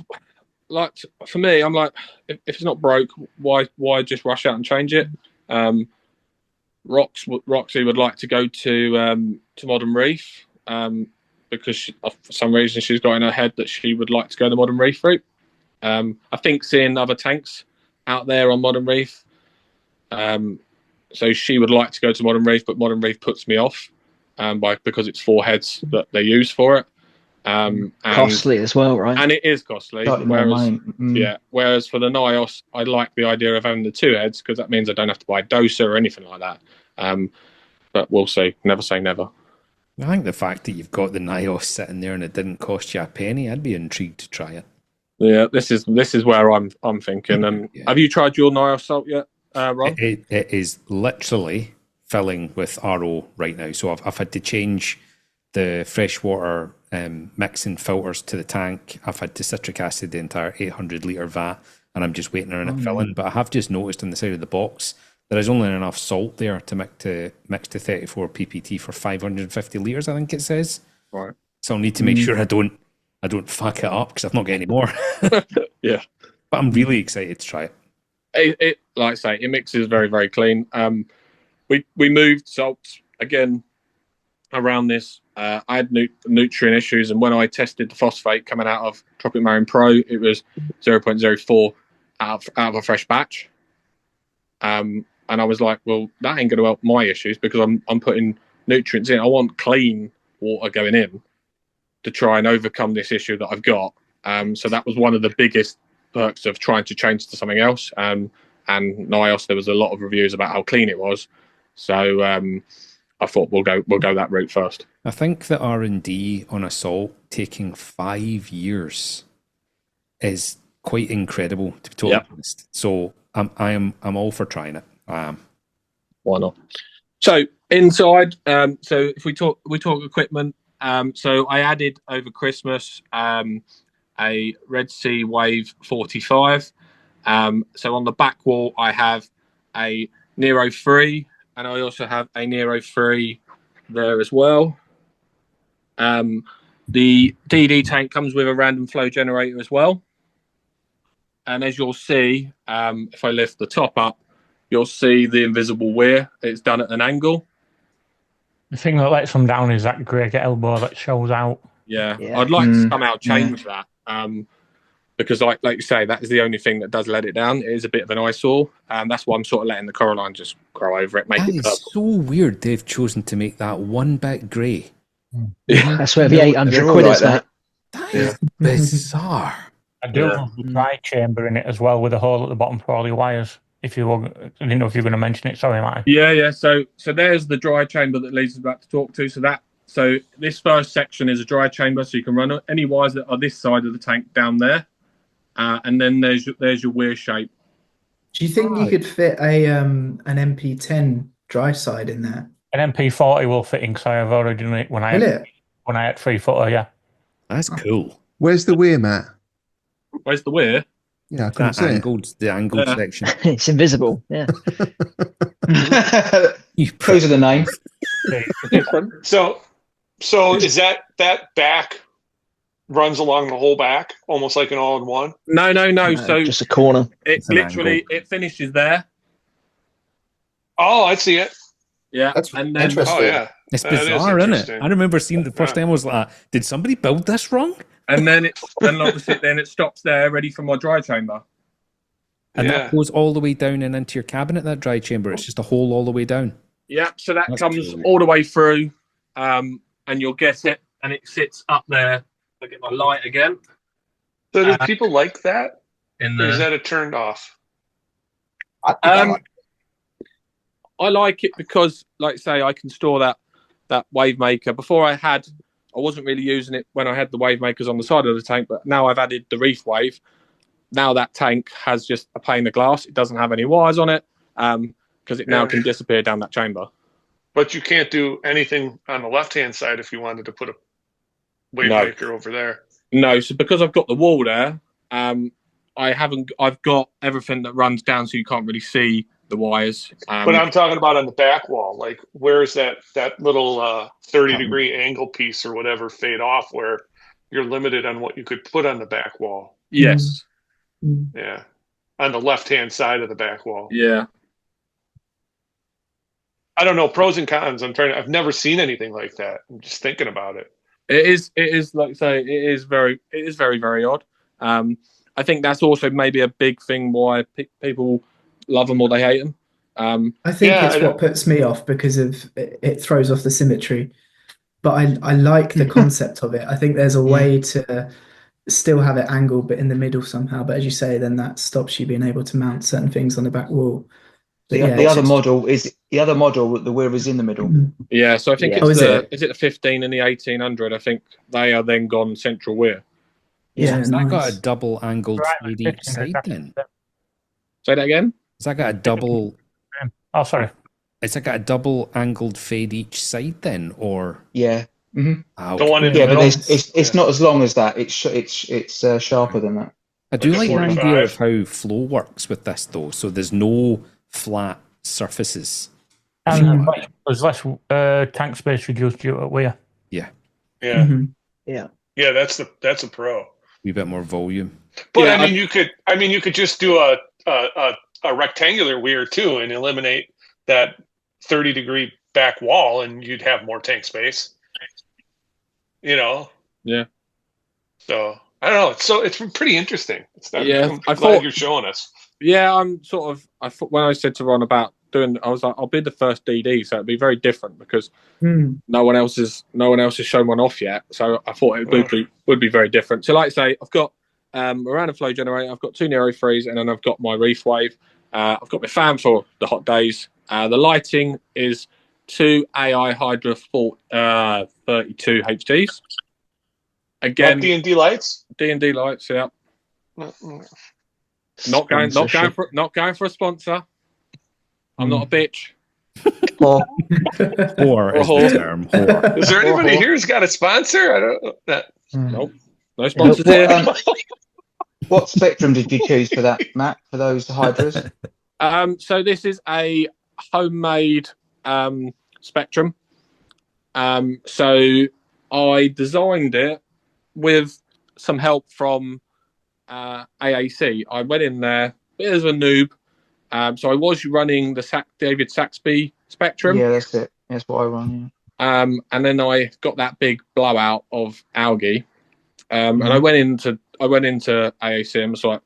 like for me, I'm like, if it's not broke, why just rush out and change it? Roxy would like to go to Modern Reef because for some reason she's got in her head that she would like to go the Modern Reef route. I think seeing other tanks out there on Modern Reef, so she would like to go to Modern Reef, but Modern Reef puts me off because it's 4 heads that they use for it. And costly as well, right? And it is costly. Whereas for the NIOS, I like the idea of having the 2 heads because that means I don't have to buy a doser or anything like that. But we'll see. Never say never. I think the fact that you've got the NIOS sitting there and it didn't cost you a penny, I'd be intrigued to try it. Yeah, this is where I'm thinking. Have you tried your NIOS salt yet, Ron? It is literally filling with RO right now. So I've had to change the freshwater mixing filters to the tank. I've had to citric acid the entire 800 litre vat, and I'm just waiting on it filling. But I have just noticed on the side of the box there is only enough salt there to mix to 34 ppt for 550 litres, I think it says. Right. So I'll need to make sure I don't fuck it up because I've not got any more. Yeah. But I'm really excited to try it. It like I say, it mixes very, very clean. We moved salts again around this. I had nutrient issues, and when I tested the phosphate coming out of Tropic Marine Pro, it was 0.04 out of a fresh batch. And I was like, well, that ain't going to help my issues because I'm putting nutrients in. I want clean water going in to try and overcome this issue that I've got. So that was one of the biggest perks of trying to change to something else. And NIOS, there was a lot of reviews about how clean it was. So I thought we'll go that route first. I think the R&D on a salt taking 5 years is quite incredible, to be totally honest. So I'm all for trying it. I am. Why not? So inside, so if we talk equipment, so I added over Christmas a Red Sea Wave 45. So on the back wall I have a Nero 3, and I also have a Nero 3 there as well. The DD tank comes with a random flow generator as well. And as you'll see, if I lift the top up, you'll see the invisible weir. It's done at an angle. The thing that lets them down is that great elbow that shows out. Yeah. I'd like to somehow change that. because like you say, that is the only thing that does let it down. It is a bit of an eyesore, and that's why I'm sort of letting the Coraline just grow over it, make That it is purple. so weird. They've chosen to make that one bit grey. That's where the 800 quid is, mate. That is bizarre. I do love the dry chamber in it as well, with a hole at the bottom for all your wires. If you were, I didn't know if you were going to mention it. Sorry, Matty. Yeah. So there's the dry chamber that Lisa's about to talk to. So this first section is a dry chamber, so you can run any wires that are this side of the tank down there, and then there's your weir shape. Do you think you could fit an MP10 dry side in there? An MP40 will fit in because I've already done it when I had 3-footer. Yeah, that's cool. Where's the weir, Matt? Where's the weir? Yeah, I couldn't see the angled section. It's invisible. Yeah. Those are the name. So is that back runs along the whole back, almost like an all-in-one? No. So just a corner. It literally it finishes there. Oh, I see it. Yeah, that's and then interesting. Oh yeah, It's bizarre, isn't it? I remember seeing the first time I was like, did somebody build this wrong? And then obviously it stops there, ready for my dry chamber. And that goes all the way down and into your cabinet, that dry chamber. It's just a hole all the way down. Yeah, so that comes all the way through, and you'll get it, and it sits up there. I'll get my light again. So do people like that? Or is that a turned off? I like it because, like I say, I can store that wave maker. Before I wasn't really using it when I had the wave makers on the side of the tank, but now I've added the reef wave. Now that tank has just a pane of glass. It doesn't have any wires on it because it now can disappear down that chamber. But you can't do anything on the left-hand side if you wanted to put a wave maker over there. No, so because I've got the wall there, I've got everything that runs down so you can't really see the wires. But I'm talking about on the back wall. Like, where's that little 30-degree angle piece or whatever fade off where you're limited on what you could put on the back wall? Yes. Yeah. On the left-hand side of the back wall. Yeah. I don't know, pros and cons. I've never seen anything like that. I'm just thinking about it. It is like I say, it is very, very odd. I think that's also maybe a big thing why people love them or they hate them. I think it's what puts me off because it throws off the symmetry. But I like the concept of it. I think there's a way to still have it angled, but in the middle somehow. But as you say, then that stops you being able to mount certain things on the back wall. The other model, the weir is in the middle. Yeah, so I think is it the 15 and the 1800? I think they are then gone central weir. Yeah, has that got a double angled fade each side then? Say that again? Has that got a double? Oh, sorry. Has that got a double angled fade each side then, or? Yeah. Mm-hmm. The one in the but middle. it's not as long as that. It's sharper than that. I do like the idea of how flow works with this though. So there's no flat surfaces. And there's less tank space reduced due to weir. Yeah. Yeah. Mm-hmm. Yeah. Yeah, that's a pro. A bit more volume. But I mean, you could just do a rectangular weir too, and eliminate that 30-degree back wall, and you'd have more tank space. You know. Yeah. So I don't know. It's pretty interesting. I'm glad you're showing us. Yeah, I'm sort of. When I said to Ron about doing, I was like, I'll be the first DD, so it'd be very different because no one else has shown one off yet. So I thought it would be very different. So, like I say, I've got a random flow generator, I've got 2 Nero 3s, and then I've got my reef wave. I've got my fan for the hot days. The lighting is 2 AI Hydra 32 HTs. Again, D&D lights. D&D lights, yeah. Not going for a sponsor. I'm not a bitch. Whore is the term. Whore. Is there anybody here who's got a sponsor? I don't know. Nope. No sponsors here. What spectrum did you choose for that, Matt? For those hydras? So this is a homemade spectrum. So I designed it with some help from AAC. I went in there a bit as a noob. So I was running the David Saxby spectrum. Yeah, that's it. That's what I run. Yeah. And then I got that big blowout of algae. And I went in to I went into AAC and was like,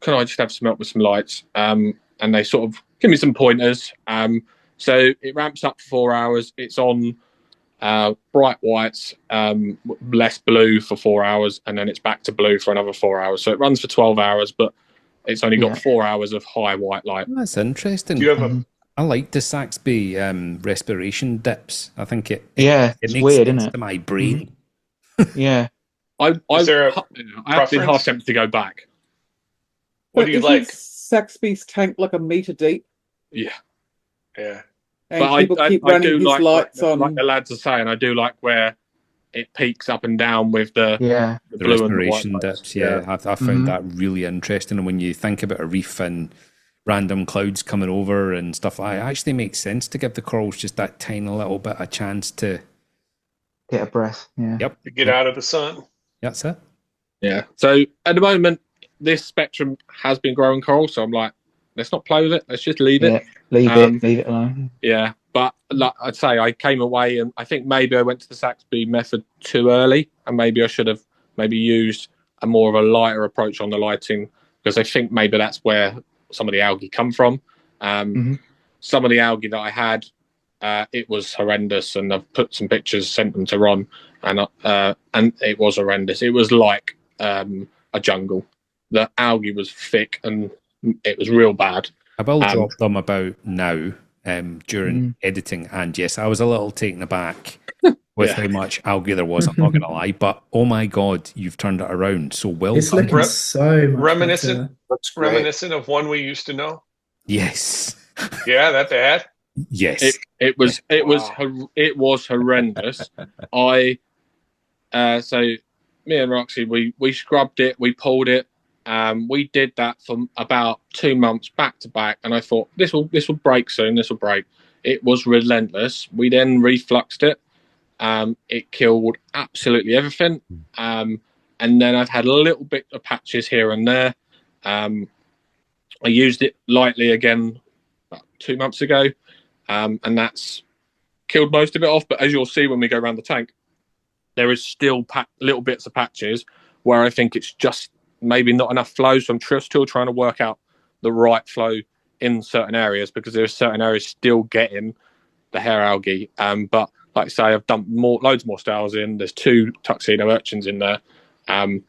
can I just have some help with some lights? And they sort of give me some pointers. So it ramps up for 4 hours. It's on bright whites, less blue for 4 hours, and then it's back to blue for another 4 hours. So it runs for 12 hours, but it's only got 4 hours of high white light. That's interesting. Do you have I like the Saxby respiration dips. I think it it's makes weird, sense isn't it? to my brain. Yeah. Is there a I've been half preference? tempted to go back. What do you like? Saxby's tank like a meter deep? Yeah. Yeah. And But people keep I running do his like lights on. like the lads are saying, I do like where it peaks up and down with the The blue and the white respiration lights. dips, yeah. I found that really interesting. And when you think about a reef and random clouds coming over and stuff like that, it actually makes sense to give the corals just that tiny little bit of chance to get a breath. Yeah. Yep. To get out of the sun. That's it. Yeah. So at the moment, this spectrum has been growing coral. So I'm like, let's not play with it. Let's just leave it. Leave it alone. Yeah. But like I'd say, I came away and I think maybe I went to the Saxby method too early, and maybe I should have maybe used a more of a lighter approach on the lighting, because I think maybe that's where some of the algae come from. Some of the algae that I had, it was horrendous, and I've put some pictures, sent them to Ron, and it was horrendous. It was like a jungle. The algae was thick and it was real bad. I will drop them about now during editing, and yes, I was a little taken aback with how much algae there was. I'm not going to lie, but oh my god, you've turned it around so well. It's looking so much reminiscent. better. Reminiscent of one we used to know. Yes. Yeah, that bad. Yes. It was horrendous. So me and Roxy, we scrubbed it, we pulled it. We did that for about 2 months back to back, and I thought this will break soon. This will break. It was relentless. We then refluxed it. It killed absolutely everything. And then I've had a little bit of patches here and there. I used it lightly again about 2 months ago, and that's killed most of it off. But as you'll see when we go around the tank, there is still little bits of patches where I think it's just maybe not enough flow. So I'm still trying to work out the right flow in certain areas, because there's certain areas still getting the hair algae. But like I say, I've dumped loads more styles in. There's 2 tuxedo urchins in there. Have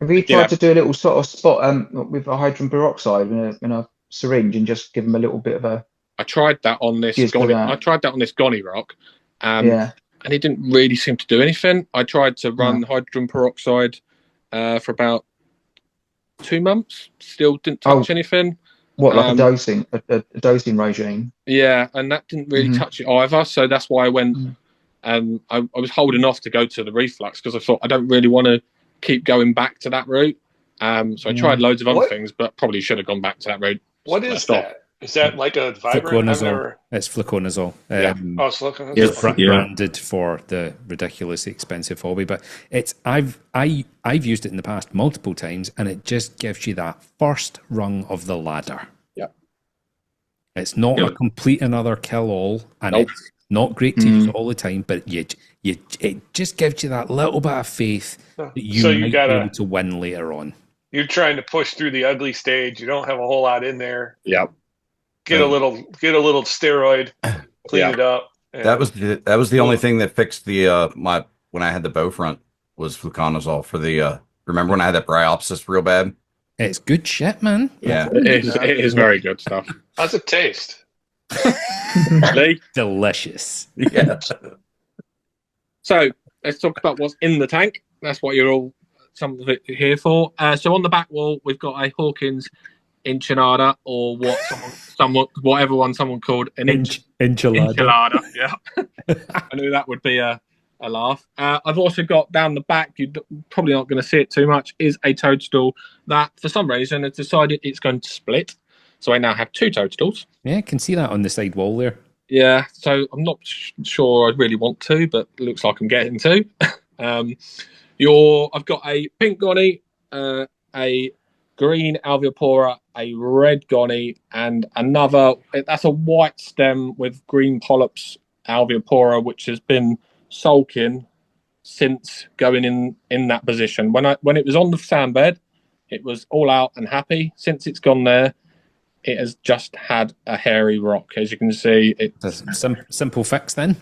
you tried to do a little sort of spot with a hydrogen peroxide in a syringe and just give them a little bit of a? I tried that on this. I tried that on this Gonny rock. And it didn't really seem to do anything. I tried to run hydrogen peroxide for about 2 months. Still didn't touch anything. What, like a dosing regime? Yeah, and that didn't really touch it either. So that's why I went. I was holding off to go to the reflux, because I thought I don't really want to keep going back to that route. So I tried loads of other things, but probably should have gone back to that route. What is that? Is that like a vibrant? It's fluconazole. It's fluconazole. It's branded for the ridiculously expensive hobby, but I've used it in the past multiple times, and it just gives you that first rung of the ladder. Yep. It's not a complete another kill all, and it's not great to use all the time, but it just gives you that little bit of faith that you might be able to win later on. You're trying to push through the ugly stage. You don't have a whole lot in there. Yep. Get a little steroid, clean it up. That was the only thing that fixed the when I had the bow front was fluconazole for the remember when I had that bryopsis real bad? It's good shit, man. Yeah. It is very good stuff. How's it taste? Delicious. Yeah. So let's talk about what's in the tank. That's what you're all some of it here for. So on the back wall, we've got a Hawkins enchilada, or what someone called an enchilada. Yeah, I knew that would be a laugh. I've also got down the back, you're probably not going to see it too much, is a toadstool that for some reason has decided it's going to split. So I now have 2 toadstools. Yeah, I can see that on the side wall there. Yeah, so I'm not sure I really want to, but it looks like I'm getting to. I've got a pink gonny, a green alveopora, a red gonny, and another. That's a white stem with green polyps alveopora, which has been sulking since going in that position. When it was on the sand bed, it was all out and happy. Since it's gone there, it has just had a hairy rock. As you can see, it's simple fix then.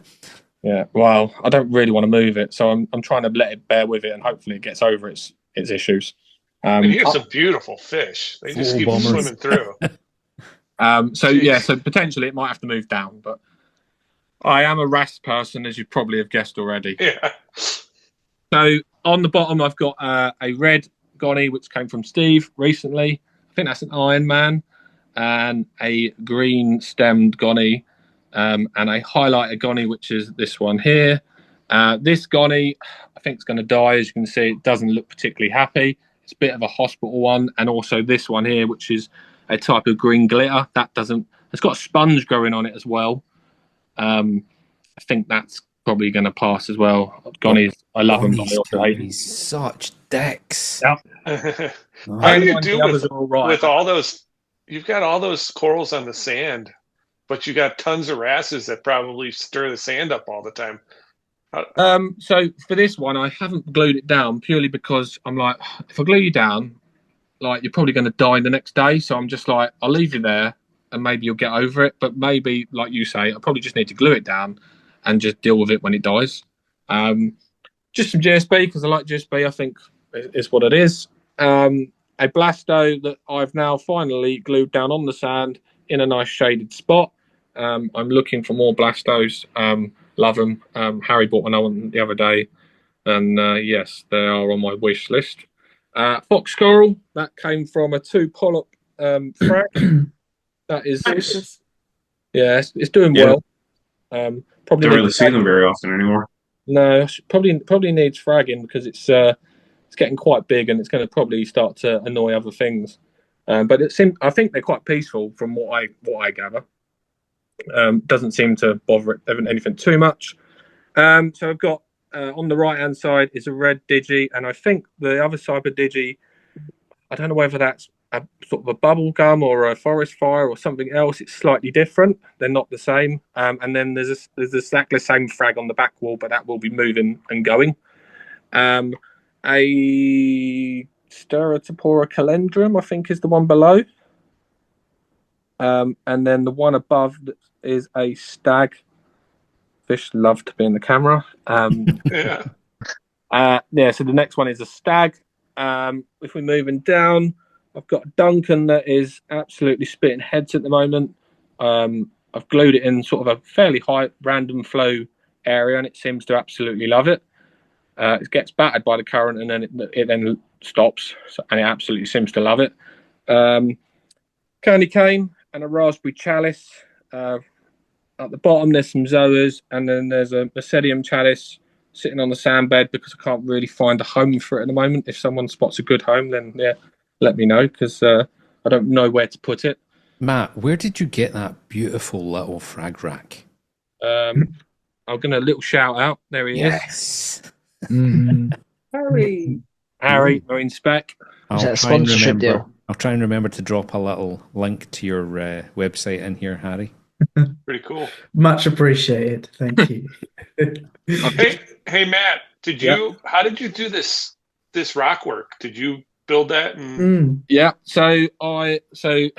Yeah, well, I don't really want to move it, so I'm trying to let it bear with it, and hopefully it gets over its issues. You have some beautiful fish. They just keep swimming through. So potentially it might have to move down, but I am a RAS person, as you probably have guessed already. Yeah. So on the bottom, I've got a red gonny, which came from Steve recently. I think that's an Iron Man, and a green stemmed gonny, and a highlighter gonny, which is this one here. This gonny, I think it's going to die. As you can see, it doesn't look particularly happy. It's a bit of a hospital one, and also this one here, which is a type of green glitter. It's got a sponge growing on it as well. I think that's probably going to pass as well. Gonnies, I love them, but I also hate them. Such dicks. Yep. How do you do with all those? You've got all those corals on the sand, but you got tons of wrasses that probably stir the sand up all the time. So for this one, I haven't glued it down purely because I'm like, if I glue you down, like you're probably going to die the next day. So I'm just like, I'll leave you there, and maybe you'll get over it. But maybe, like you say, I probably just need to glue it down and just deal with it when it dies. Just some GSB because I like GSB. I think is what it is. A blasto that I've now finally glued down on the sand in a nice shaded spot. I'm looking for more blastos. Love them. Harry bought one the other day, and yes, they are on my wish list. Fox coral, that came from a 2 polyp frag. That is, it's doing well. Probably don't really see them very often anymore. No, probably needs fragging because it's getting quite big and it's going to probably start to annoy other things. But I think they're quite peaceful from what I gather. Doesn't seem to bother it anything too much. So I've got on the right hand side is a red digi, and I think the other side of digi, I don't know whether that's a sort of a bubble gum or a forest fire or something else. It's slightly different. They're not the same. And then there's exactly the same frag on the back wall, but that will be moving and going. A Steratopora calendrum, I think, is the one below. And then the one above is a stag. Fish love to be in the camera. So the next one is a stag. If we're moving down, I've got Duncan that is absolutely spitting heads at the moment. I've glued it in sort of a fairly high random flow area, and it seems to absolutely love it. It gets battered by the current, and then it then stops, and it absolutely seems to love it. Candy cane and a raspberry chalice. At the bottom, there's some zoas, and then there's a Mesedium chalice sitting on the sand bed because I can't really find a home for it at the moment. If someone spots a good home, then let me know because I don't know where to put it. Matt, where did you get that beautiful little frag rack? I'm going to little shout out. There he is. Harry, Marine Spec. I'll try and remember to drop a little link to your website in here, Harry. Pretty cool. Much appreciated. Thank you. Hey Matt, how did you do this rockwork? Did you build that? Yeah. So it was a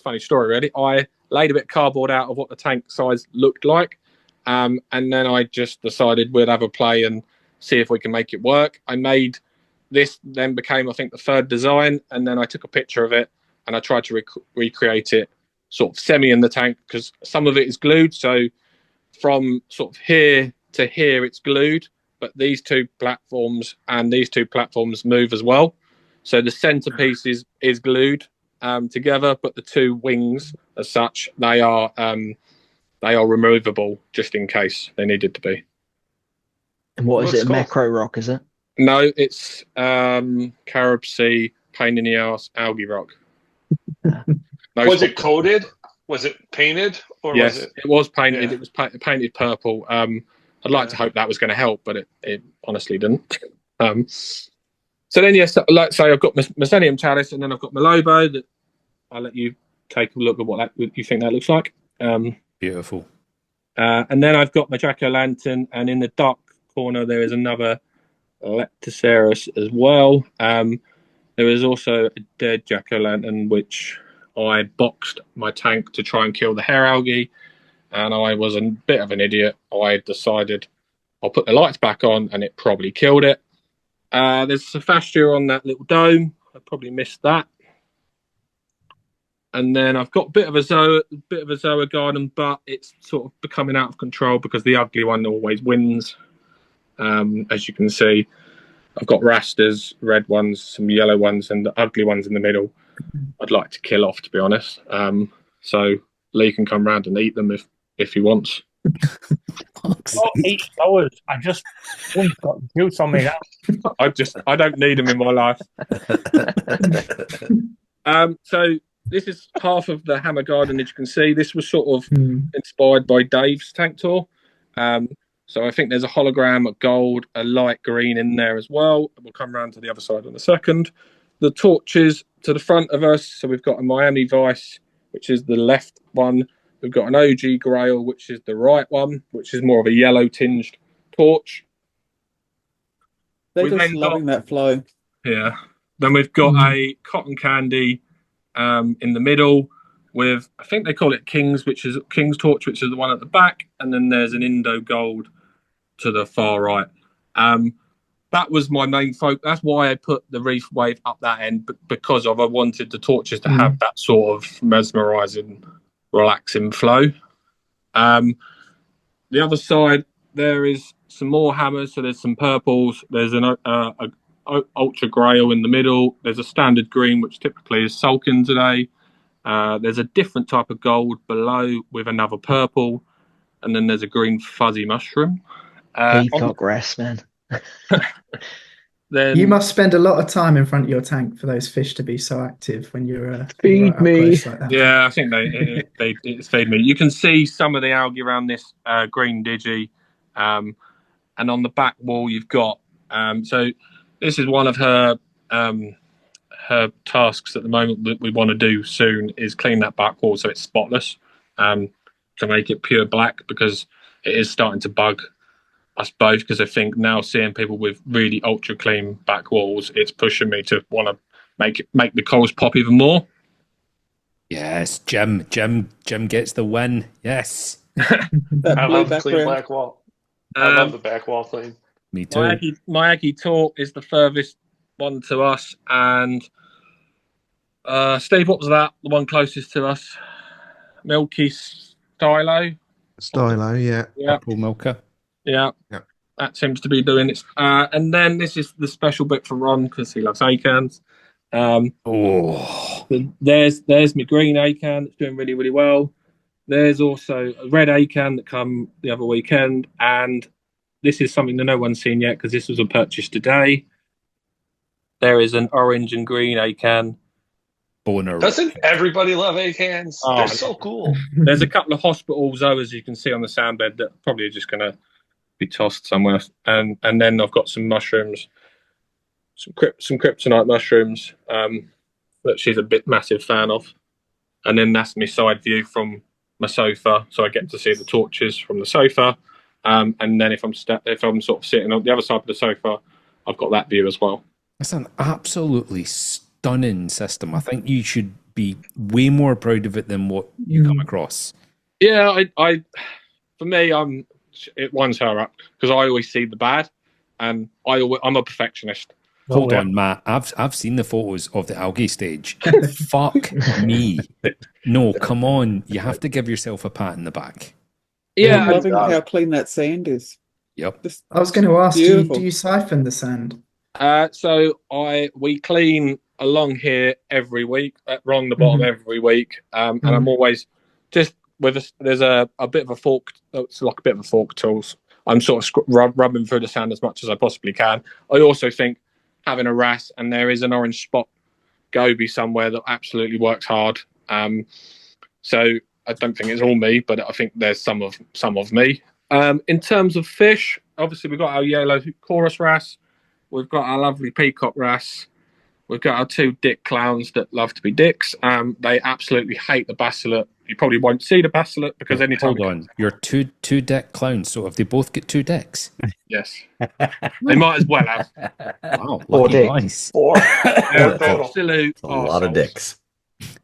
funny story, really. I laid a bit of cardboard out of what the tank size looked like, and then I just decided we'd have a play and see if we can make it work. I made this, then became I think the third design, and then I took a picture of it and I tried to recreate it sort of semi in the tank because some of it is glued. So from sort of here to here, it's glued, but these two platforms and these two platforms move as well. So the centerpiece is glued together, but the two wings, as such, they are removable just in case they needed to be. And what is it? Macro rock, is it? No, it's Carib Sea pain in the ass algae rock. Was it coated? Was it painted? Or yes, was it? It was painted. Yeah. It was painted purple. I'd like to hope that was going to help, but it honestly didn't. So then, yes, like say, I've got Mesedium chalice, and then I've got my Lobo that I'll let you take a look at what you think that looks like. Beautiful. And then I've got my jack-o'-lantern, and in the dark corner, there is another Leptocerus as well. There is also a dead jack-o'-lantern, which I boxed my tank to try and kill the hair algae, and I was a bit of an idiot. I decided I'll put the lights back on, and it probably killed it. There's Cephastia on that little dome. I probably missed that. And then I've got a bit of a zoa garden, but it's sort of becoming out of control because the ugly one always wins. As you can see, I've got rasters, red ones, some yellow ones, and the ugly ones in the middle. I'd like to kill off, to be honest. So Lee can come round and eat them if he wants. Not eat flowers. I just got juice on me now. I don't need them in my life. So this is half of the hammer garden, as you can see. This was sort of inspired by Dave's tank tour. So I think there's a hologram, a gold, a light green in there as well. We'll come round to the other side in a second. The torches to the front of us. So we've got a Miami Vice, which is the left one. We've got an OG Grail, which is the right one, which is more of a yellow tinged torch. They're just loving that flow. Yeah. Then we've got a cotton candy in the middle with, I think they call it King's, which is King's torch, which is the one at the back. And then there's an Indo Gold to the far right. That was my main focus. That's why I put the Reef Wave up that end, because I wanted the torches to have that sort of mesmerizing, relaxing flow. The other side, there is some more hammers. So there's some purples. There's an ultra grail in the middle. There's a standard green, which typically is sulking today. There's a different type of gold below with another purple. And then there's a green fuzzy mushroom. Peacock rest, man. Then you must spend a lot of time in front of your tank for those fish to be so active when you're feed me. Like that. Yeah, I think they feed me. You can see some of the algae around this green digi, and on the back wall you've got. So this is one of her tasks at the moment that we want to do soon is clean that back wall so it's spotless, to make it pure black, because it is starting to bug us both, because I think now seeing people with really ultra clean back walls, it's pushing me to want to make the corals pop even more. Yes, Jim gets the win. Yes. I love the clean back wall. I love the back wall clean. Me too. My Aggie Talk is the furthest one to us, and Steve, what was that? The one closest to us? Milky Stylo, yeah. Purple Milker. Yeah, that seems to be doing it. And then this is the special bit for Ron, because he loves acans. There's my green acan that's doing really, really well. There's also a red acan that come the other weekend, and this is something that no one's seen yet because this was a purchase today. There is an orange and green acan. Doesn't everybody love acans? They're so cool. There's a couple of hospital zoas you can see on the sound bed that probably are just going to be tossed somewhere. And then I've got some mushrooms, some kryptonite mushrooms that she's a bit massive fan of. And then that's my side view from my sofa, so I get to see the torches from the sofa. And then if I'm sort of sitting on the other side of the sofa, I've got that view as well. That's an absolutely stunning system. I think you should be way more proud of it than what you come across. Yeah, I for me, it winds her up because I always see the bad, and I'm a perfectionist. Hold on, Matt. I've seen the photos of the algae stage. Fuck me. No, come on. You have to give yourself a pat in the back. Yeah, I'm loving how clean that sand is. Yep. I was going to ask, do you siphon the sand? So we clean along here every week, along the bottom every week, and I'm always just with there's a bit of a fork. It's like a bit of a fork tools. I'm sort of rubbing through the sand as much as I possibly can. I also think having a RAS, and there is an orange spot goby somewhere that absolutely works hard. So I don't think it's all me, but I think there's some of me. In terms of fish, obviously we've got our yellow chorus wrasse, we've got our lovely peacock wrasse, we've got our two dick clowns that love to be dicks. They absolutely hate the bacillate you probably won't see the basilet because anytime. Hold on, you're two deck clowns. So have they both got 2 decks? Yes, they might as well have. Wow, 4 lucky dicks. guys. 4. They're total. absolute A lot of arseholes. dicks.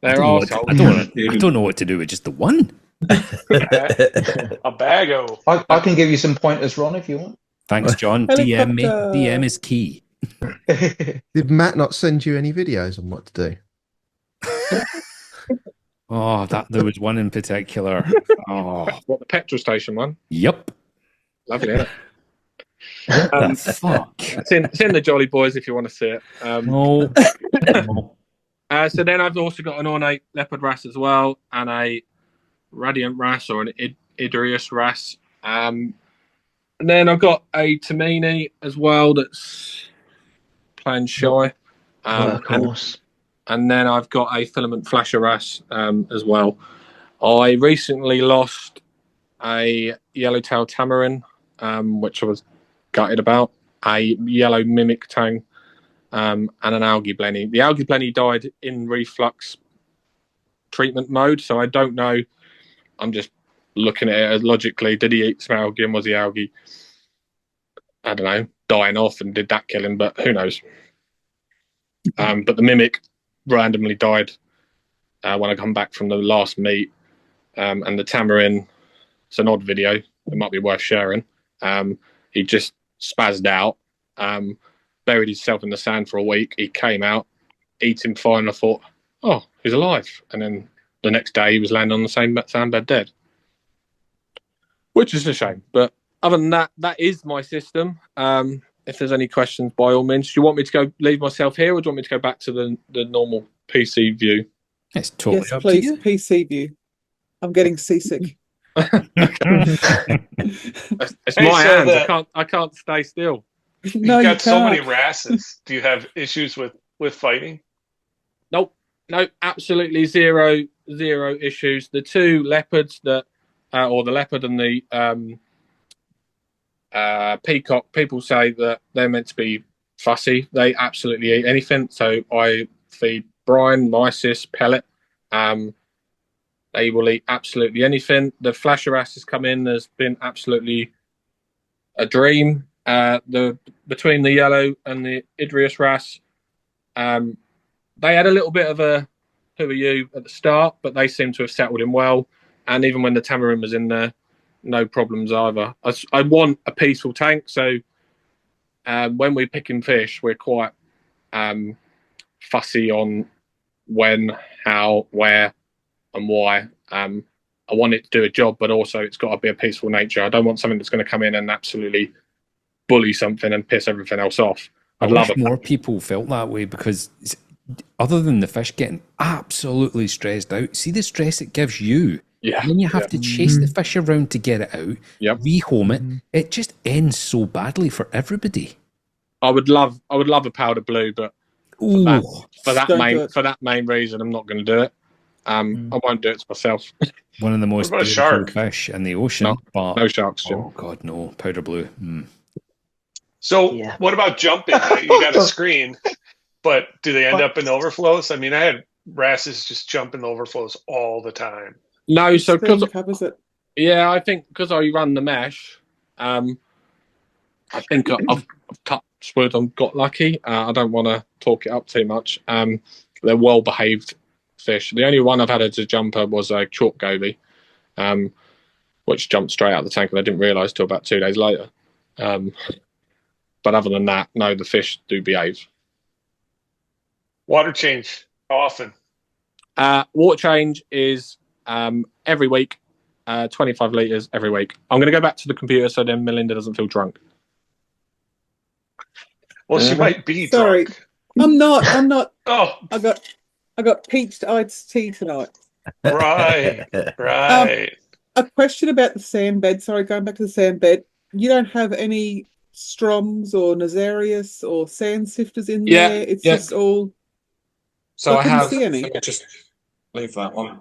They're I arseholes. don't know what to do with just the one. A bago. I can give you some pointers, Ron, if you want. Thanks, John. DM me. DM is key. Did Matt not send you any videos on what to do? Oh, there was one in particular. Oh, What, the petrol station one? yep. Lovely, isn't it? What the fuck? It's in the Jolly Boys if you want to see it. No. So then I've also got an ornate leopard wrasse as well, and a radiant wrasse or an Idrius wrasse. And then I've got a Tamini as well that's playing shy. Of course. And then I've got a filament flasher wrasse as well. I recently lost a yellowtail tamarin, which I was gutted about, a yellow mimic tang, and an algae blenny. The algae blenny died in reflux treatment mode, so I don't know. I'm just looking at it as logically. Did he eat some algae and was the algae, I don't know, dying off and did that kill him? But who knows? But the mimic randomly died when I come back from the last meet, and the tamarin, it's an odd video, it might be worth sharing. He just spazzed out, buried himself in the sand for a week. He came out, eat him fine, and I thought, oh, he's alive. And then the next day he was laying on the same sand bed dead, which is a shame. But other than that, that is my system. If there's any questions, by all means. Do you want me to go leave myself here, or do you want me to go back to the normal PC view? It's totally Yes, up please, to you. PC view. I'm getting seasick. It's my hands. I can't stay still. No, You've you got so many can't. wrasses. Do you have issues with fighting? Nope, no, absolutely zero issues. The 2 leopards that, or the leopard and the peacock, people say that they're meant to be fussy. They absolutely eat anything. So I feed brine, mysis, pellet. They will eat absolutely anything. The flasher wrasse has come in. There's been absolutely a dream. Between the yellow and the Idrius wrasse, they had a little bit of a who are you at the start, but they seem to have settled in well. And even when the tamarin was in there, no problems either. I want a peaceful tank, so when we're picking fish, we're quite fussy on when, how, where, and why. I want it to do a job, but also it's got to be a peaceful nature. I don't want something that's going to come in and absolutely bully something and piss everything else off. I wish more people felt that way, because other than the fish getting absolutely stressed out, see the stress it gives you. Yeah. And then you have to chase the fish around to get it out, rehome it. It just ends so badly for everybody. I would love a powder blue, but for that main reason, I'm not going to do it. I won't do it to myself. One of the most beautiful fish in the ocean. No sharks, Jim. Oh God, no. Powder blue. So what about jumping? You got a screen, but do they end up in overflows? I mean, I had wrasses just jump in the overflows all the time. No, so because covers it. Yeah, I think because I run the mesh, I think I've touched wood. I've got lucky. I don't want to talk it up too much. They're well behaved fish. The only one I've had as a jumper was a chalk goby, which jumped straight out of the tank, and I didn't realise till about 2 days later. But other than that, no, the fish do behave. Water change, how often? Water change is every week, 25 litres every week. I'm going to go back to the computer so then Melinda doesn't feel drunk. Well, she might be Sorry, drunk. I'm not. Oh, I got peached iced tea tonight. Right. A question about the sand bed. Sorry, going back to the sand bed. You don't have any Stroms or Nazarius or sand sifters in there? It's just all... So I have... see any. Let me just leave that one.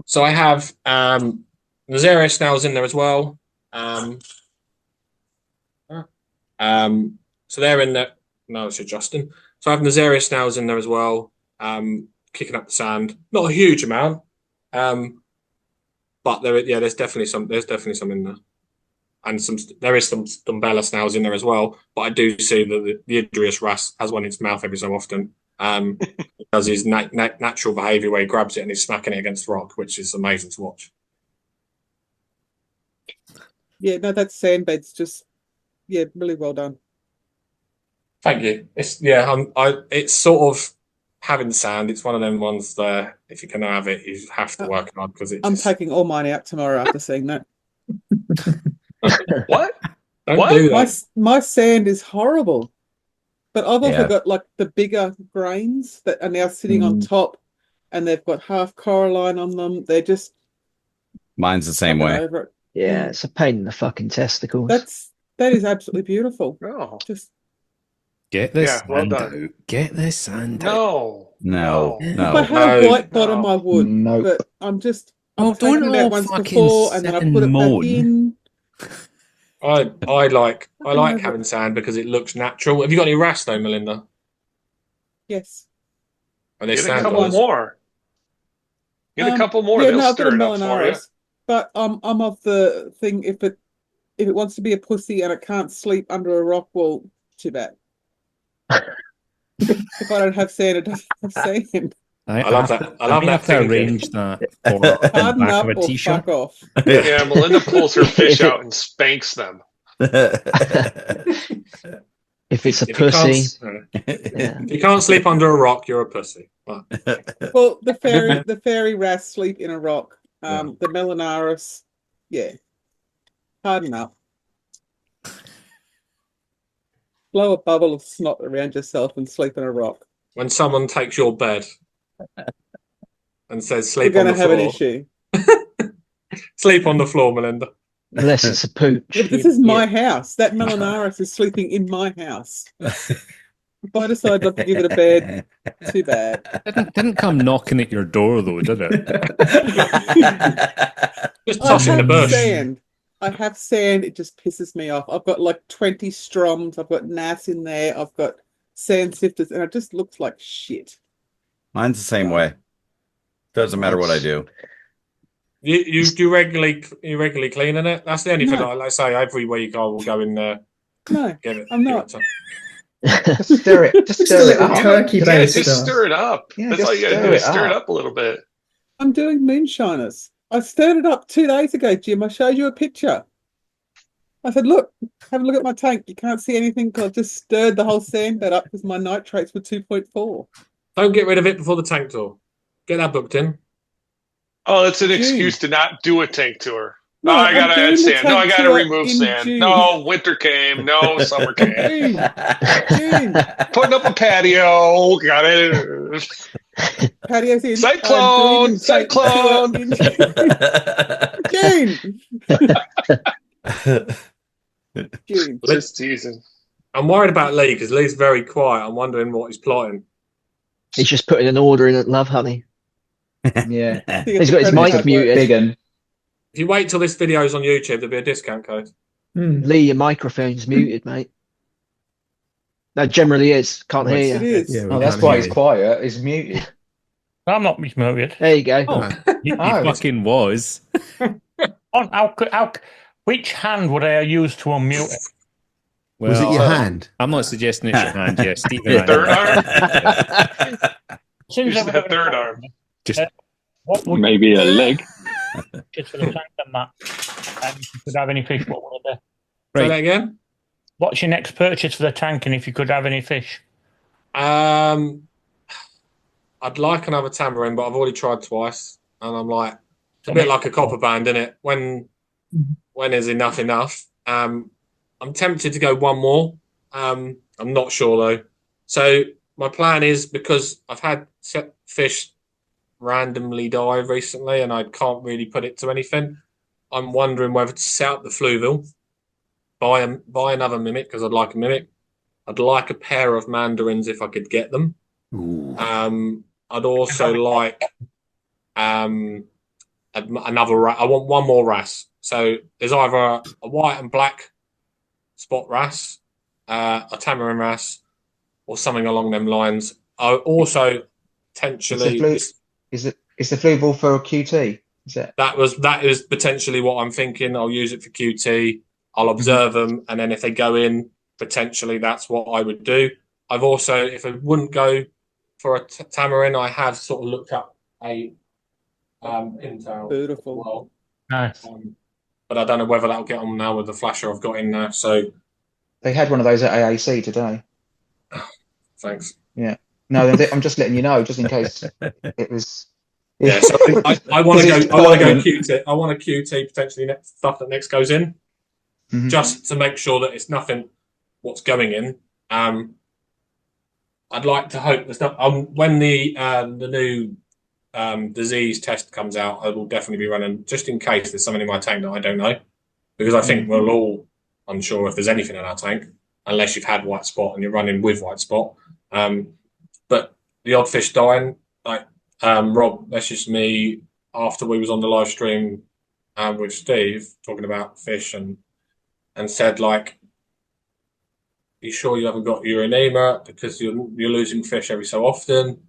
So I have Nazarius snails in there as well. So they're in there. No, it's Justin. So I have Nazarius snails in there as well, kicking up the sand. Not a huge amount, But there's definitely some in there, and there is some Dumbella snails in there as well. But I do see that the Idrius wrasse has one in its mouth every so often. It does his natural behaviour where he grabs it and he's smacking it against rock, which is amazing to watch. Yeah, no, that sand bed's just really well done. Thank you. It's sort of having sand. It's one of them ones that if you can have it, you have to work hard because I'm taking all mine out tomorrow after seeing that. What? Don't do that. My sand is horrible. But I've also Yeah. got like the bigger grains that are now sitting on top, and they've got half coralline on them. They're just Mine's the same way. over it. Yeah, it's a pain in the fucking testicles. That is absolutely beautiful. Oh. Just Get this Yeah, well sand done. out. Get this sand out. No. if I had a white bottom, I would. No. But I'm just Oh, I've taken don't it all out once fucking before, and then I sit and put it moan. back in. I like having sand because it looks natural. Have you got any wrasse though, Melinda? Yes. Are they Get a sand couple guys? more. Get a couple more. Yeah, They'll no, I've got a stir it up for you. Melanaris, but I'm of the thing if it wants to be a pussy and it can't sleep under a rock, well, too bad. If I don't have sand, it doesn't have sand. I love that. I love may that have to thinking. arrange that for the Harden back up of a or t-shirt. fuck off. Yeah, Melinda pulls her fish out and spanks them. If it's a If pussy, if you can't sleep under a rock, you're a pussy. Right. Well, the fairy wrasse sleep in a rock. The Melanaris, harden up. Blow a bubble of snot around yourself and sleep in a rock. When someone takes your bed and says You're sleep on going the to have floor, an issue. sleep on the floor, Melinda. unless it's a pooch. But this is my house. That Melanaris is sleeping in my house. If I decide not to give it a bed, too bad. Didn't come knocking at your door though, did it? Just tossing the bush. I have sand. It just pisses me off. I've got like 20 stroms. I've got gnats in there. I've got sand sifters, and it just looks like shit. Mine's the same way. Doesn't matter what I do. You regularly cleaning it? That's the only thing. Like I say, every week I will go in there. No, I'm not. Just stir it. Just stir it up. Turkey Yeah, based just stuff. stir it up. Yeah, That's just all you gotta stir do is it stir it up. up a little bit. I'm doing moonshiners. I stirred it up 2 days ago, Jim. I showed you a picture. I said, look, have a look at my tank. You can't see anything because I've just stirred the whole sand bed up because my nitrates were 2.4. Don't get rid of it before the tank tour. Get that booked in. Oh, that's an excuse to not do a tank tour. No, I I'm gotta doing add the sand. No, I tank gotta tour remove in sand. June. No, winter came. No, summer came. June. Putting up a patio. Got it. Patio's in. Cyclone. Cyclone. June. Just teasing. I'm worried about Lee because Lee's very quiet. I'm wondering what he's plotting. He's just putting an order in at Love Honey. Yeah. He's got his mic muted. Big un. If you wait till this video's on YouTube, there'll be a discount code. Lee, your microphone's muted, mate. No, generally is. Can't hear you. It is. Yeah, we Oh, that's can't why hear he's you. quiet. He's muted. I'm not muted. There you go. Oh, you Oh. fucking was. Which hand would I use to unmute it? Was it your hand? I'm not suggesting it's your hand, yeah. Stephen. Third arm. Since Use I've that never third done arm. Just what would Maybe a leg. just for the tank and that? And if you could have any fish, what would it be? Say that again. What's your next purchase for the tank, and if you could have any fish? I'd like another tambourine, but I've already tried twice, and I'm like, it's a bit like a copper band, isn't it? When is enough enough? I'm tempted to go one more. I'm not sure though. So my plan is, because I've had fish randomly die recently, and I can't really put it to anything. I'm wondering whether to set up the fluvial, buy another mimic because I'd like a mimic. I'd like a pair of mandarins if I could get them. I'd also like another. I want one more wrasse. So there's either a white and black spot wrasse, a tamarin wrasse, or something along them lines. I also potentially Is Is the fluid ball for a QT? Is it? That is potentially what I'm thinking. I'll use it for QT. I'll observe them, and then if they go in, potentially that's what I would do. I've also, if I wouldn't go for a tamarin, I have sort of looked up a pintail. Beautiful. Well, Nice. But I don't know whether that'll get on now with the flasher I've got in there. So they had one of those at AAC today. Thanks. Yeah. No, I'm just letting you know, just in case it was. Yeah, so I want to go. I want to go QT. I want a QT potentially stuff that next goes in, just to make sure that it's nothing what's going in. I'd like to hope there's not. When the new disease test comes out, I will definitely be running just in case there's something in my tank that I don't know, because I think we're all unsure if there's anything in our tank unless you've had white spot and you're running with white spot. But the odd fish dying, like Rob messaged me after we was on the live stream with Steve talking about fish and said, like, you sure you haven't got urinema because you're losing fish every so often.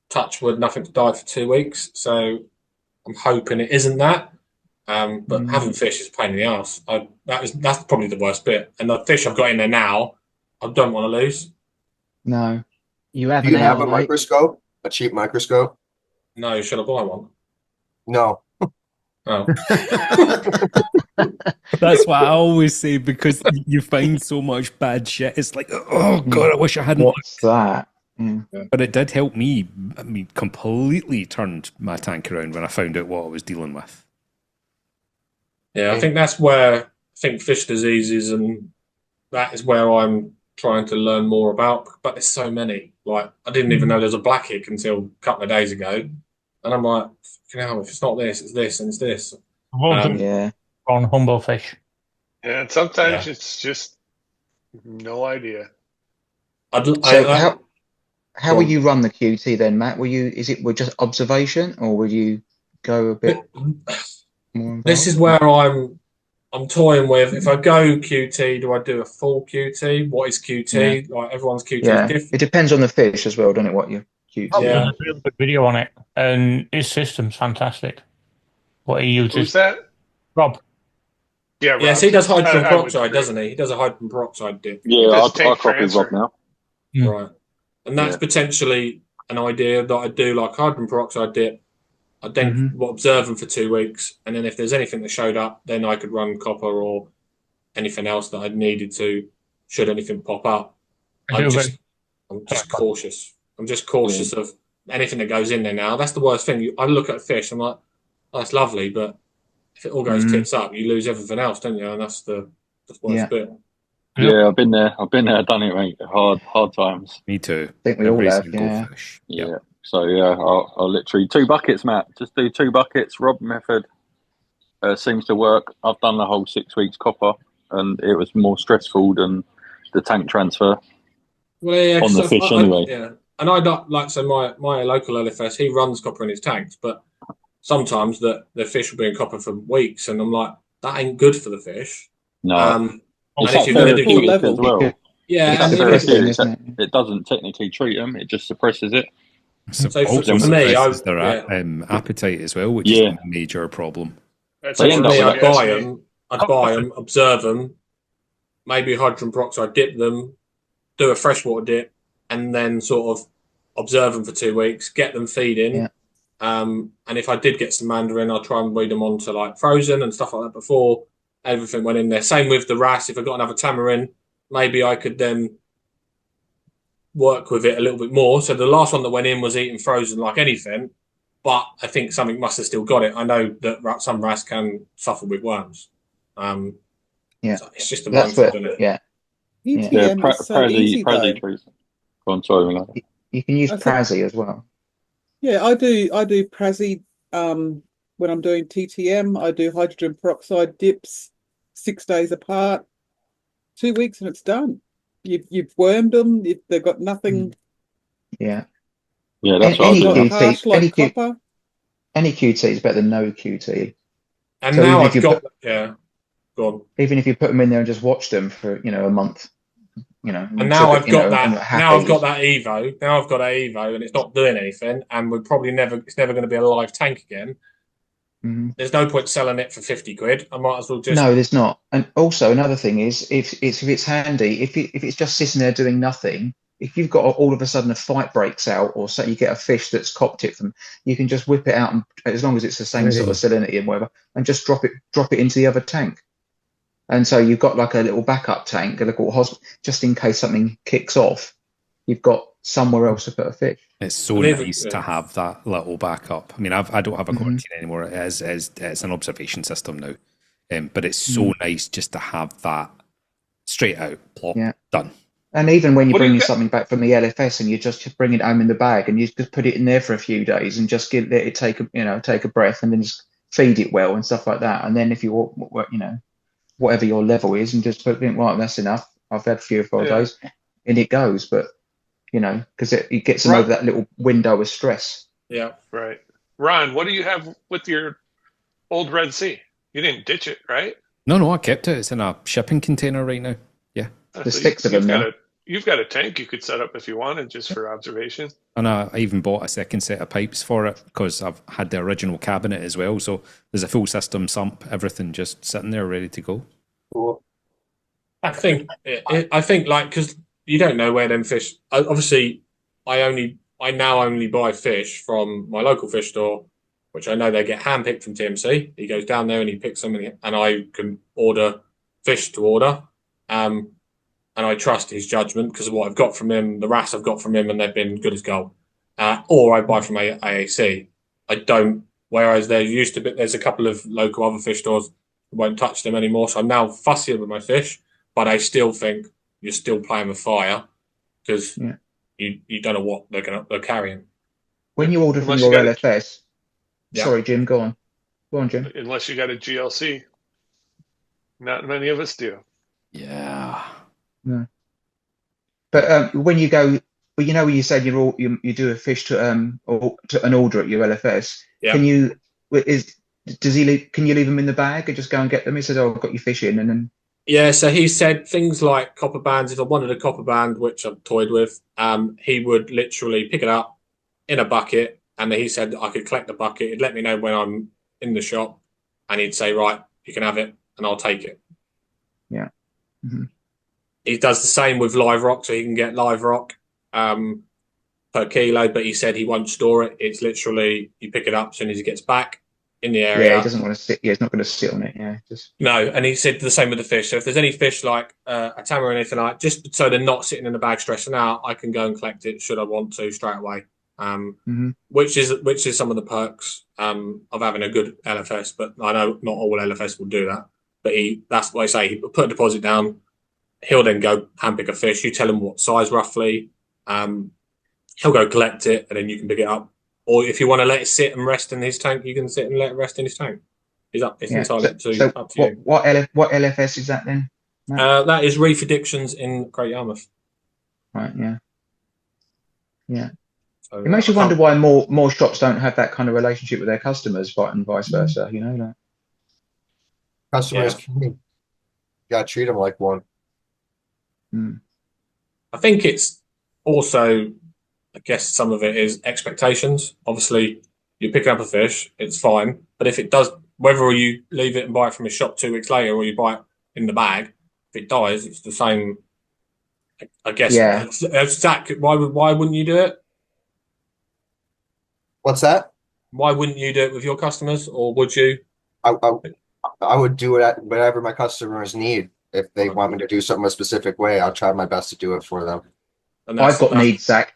Touch wood, nothing to die for 2 weeks. So I'm hoping it isn't that. But having fish is a pain in the ass. That's probably the worst bit. And the fish I've got in there now, I don't want to lose. No. You have Do you have a microscope? A cheap microscope? No, should I buy one? No. Oh. That's what I always say, because you find so much bad shit. It's like, oh God, I wish I hadn't. What's that? But it did help me. I mean, completely turned my tank around when I found out what I was dealing with. Yeah, I think that's where I think fish diseases, and that is where I'm trying to learn more about. But there's so many. Like, I didn't even know there's a blackhead until a couple of days ago, and I'm like, you know, if it's not this, it's this, and it's this. Yeah. On humble fish. Yeah, and sometimes it's just no idea. How will you run the QT then, Matt? Is it just observation, or will you go a bit more involved? This is where I'm toying with. If I go QT, do I do a full QT? What is QT? Like, everyone's QT is different. It depends on the fish as well, doesn't it? What you QT? Oh, yeah, there's a really good video on it, and his system's fantastic. What he uses. Who's that? Rob. Yeah, Rob. Yes, he does hydrogen peroxide, doesn't he? He does a hydrogen peroxide dip. Yeah, I copy Rob now. Right. And that's potentially an idea that I do, like hydrogen peroxide dip. I'd then observe them for 2 weeks, and then if there's anything that showed up, then I could run copper or anything else that I needed to, should anything pop up. I'm just cautious. I'm just cautious of anything that goes in there now. That's the worst thing. I look at fish, I'm like, oh, that's lovely, but if it all goes tits up, you lose everything else, don't you? And that's the worst bit. Yeah, I've been there, done it, mate. Hard times. Me too. I think we all have, Yeah. So yeah, I'll literally 2 buckets, Matt. Just do 2 buckets. Rob method seems to work. I've done the whole 6 weeks copper, and it was more stressful than the tank transfer. Well, yeah, on the fish anyway. Yeah, and I don't like, so my local LFS, he runs copper in his tanks, but sometimes the fish will be in copper for weeks, and I'm like, that ain't good for the fish. No. And if you're going to do level as well. Yeah, it doesn't technically treat them; it just suppresses it. So for me, their appetite as well, which is a major problem. So for me, I'd buy them, observe them, maybe hydrogen peroxide dip them, do a freshwater dip, and then sort of observe them for 2 weeks, get them feeding. Yeah. And if I did get some mandarin, I'll try and weed them onto like frozen and stuff like that before everything went in there. Same with the wrasse. If I got another tamarin, maybe I could then work with it a little bit more. So the last one that went in was eating frozen like anything, but I think something must have still got it. I know that some wrasse can suffer with worms. So it's just a mindset, isn't it? Yeah. ETM is so easy, though. Go on, sorry, you can use Prezi as well. Yeah, I do Prezi when I'm doing TTM. I do hydrogen peroxide dips 6 days apart, 2 weeks, and it's done. You've wormed them. They've got nothing. Yeah. Yeah, that's any QT, any QT is better than no QT. And so now I've got go on. Even if you put them in there and just watch them for a month, And now I've got that. happy. Now I've got that Evo. Now I've got an Evo, and it's not doing anything. And we're probably never. It's never going to be a live tank again. There's no point selling it for 50 quid. I might as well just. No, there's not. And also another thing is, if it's handy, if it's just sitting there doing nothing, if you've got all of a sudden a fight breaks out, or say you get a fish that's copped it from, you can just whip it out, and as long as it's the same sort of salinity and whatever, and just drop it into the other tank. And so you've got like a little backup tank, a little just in case something kicks off. You've got somewhere else to put a fish. It's so nice to have that little backup. I mean, I don't have a quarantine anymore. It's an observation system now, but it's so nice just to have that straight out, plop, done. And even when you're bringing something back from the LFS and you just bring it home in the bag and you just put it in there for a few days and just let it take a breath and then just feed it well and stuff like that. And then if you whatever your level is, and just put right, that's enough. I've had 3 or 4 days, and it goes. But because it gets them over that little window of stress. Yeah, right. Ron, what do you have with your old Red Sea? You didn't ditch it, right? No, I kept it. It's in a shipping container right now. Yeah, there's 6 of them now. You've got a tank you could set up if you wanted, just for observation. And I even bought a second set of pipes for it because I've had the original cabinet as well. So there's a full system, sump, everything just sitting there ready to go. Cool. I think like, because you don't know where them fish. Obviously, I now only buy fish from my local fish store, which I know they get handpicked from TMC. He goes down there and he picks them, and I can order fish to order. And I trust his judgment because of what I've got from him, the wrasse I've got from him, and they've been good as gold. Or I buy from AAC. I don't. Whereas there used to be, there's a couple of local other fish stores that won't touch them anymore. So I'm now fussier with my fish, but I still think you're still playing with fire because you don't know what they're carrying. When you order from your LFS, sorry, Jim, go on. Go on, Jim. Unless you got a GLC. Not many of us do. Yeah. No. But when you go, when you said you do a fish to an order at your LFS, can you can you leave them in the bag and just go and get them? He said, "Oh, I've got your fish in," and then so he said things like copper bands. If I wanted a copper band, which I've toyed with, he would literally pick it up in a bucket, and he said I could collect the bucket. He'd let me know when I'm in the shop, and he'd say, "Right, you can have it," and I'll take it. Yeah. Mm-hmm. He does the same with live rock, so he can get live rock per kilo, but he said he won't store it. It's literally you pick it up as soon as he gets back in the area. Yeah, he doesn't want to sit. Yeah, he's not going to sit on it. Yeah, no. And he said the same with the fish. So if there's any fish like a tama or anything like, just so they're not sitting in the bag stressing out, I can go and collect it should I want to straight away. Which is some of the perks of having a good LFS. But I know not all LFS will do that. But that's what I say. He put a deposit down. He'll then go handpick a fish. You tell him what size roughly. He'll go collect it, and then you can pick it up. Or if you want to let it sit and rest in his tank, you can sit and let it rest in his tank. It's entirely up to you. What LFS is that then? That is Reef Addictions in Great Yarmouth. Right. Yeah. So, it makes you wonder why more shops don't have that kind of relationship with their customers, and vice versa. Customers, you gotta treat them like one. I think it's also, I guess some of it is expectations. Obviously, you're picking up a fish, it's fine. But if it does, whether you leave it and buy it from a shop 2 weeks later or you buy it in the bag, if it dies, it's the same. I guess. Yeah. Zach, why wouldn't you do it? What's that? Why wouldn't you do it with your customers, or would you? I would do it at whatever my customers need. If they want me to do something a specific way, I'll try my best to do it for them. I've got needs, Zach.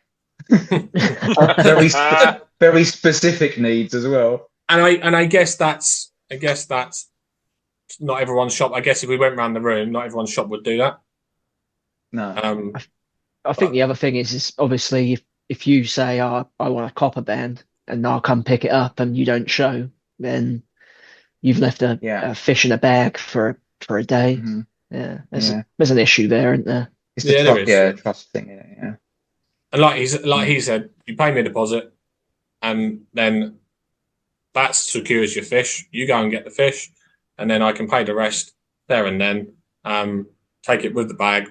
very specific needs as well. And I guess that's not everyone's shop. I guess if we went around the room, not everyone's shop would do that. No. I think the other thing is obviously if you say, "Oh, I want a copper band," and I'll come pick it up, and you don't show, then you've left a fish in a bag for a day. Mm-hmm. Yeah, there's an issue there, isn't there? It's the trust thing. Yeah. And he said, you pay me a deposit, and then that secures your fish. You go and get the fish, and then I can pay the rest there and then. Take it with the bag,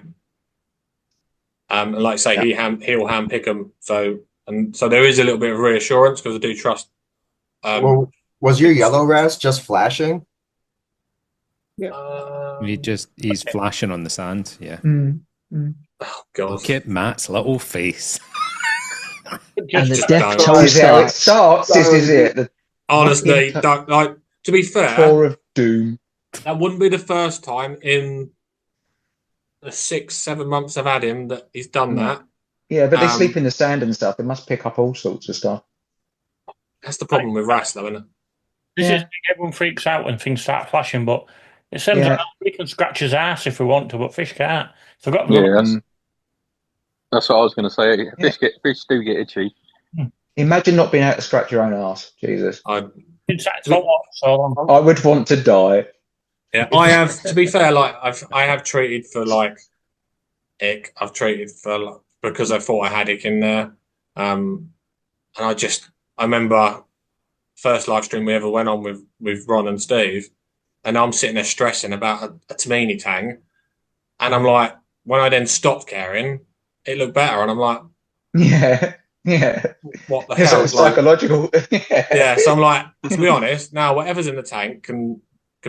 And like I say, he'll hand pick them. So there is a little bit of reassurance because I do trust. Well, was your yellow res just flashing? Yeah. He's flashing on the sand. Yeah. Oh God! Look at Matt's little face. And the Just death don't. toll This is how it starts. starts. This is it. The Honestly, fucking like to be fair, Tour of Doom. that wouldn't be the first time in the 6-7 months I've had him that he's done that. Yeah, but they sleep in the sand and stuff. They must pick up all sorts of stuff. That's the problem with Ras, though, isn't it? This is everyone freaks out when things start flashing, but it seems like we can scratch his ass if we want to, but fish can't. So I've got that's what I was going to say. Fish do get itchy. Imagine not being able to scratch your own ass. Jesus. I would want to die. Yeah, I have. To be fair, like I have treated for like ick. I've treated for because I thought I had ick in there, and I remember first live stream we ever went on with Ron and Steve, and I'm sitting there stressing about a Tamini tang, and I'm like, when I then stopped caring, it looked better, and I'm like, what the hell? It's psychological. Yeah, so I'm like, to be honest, now whatever's in the tank can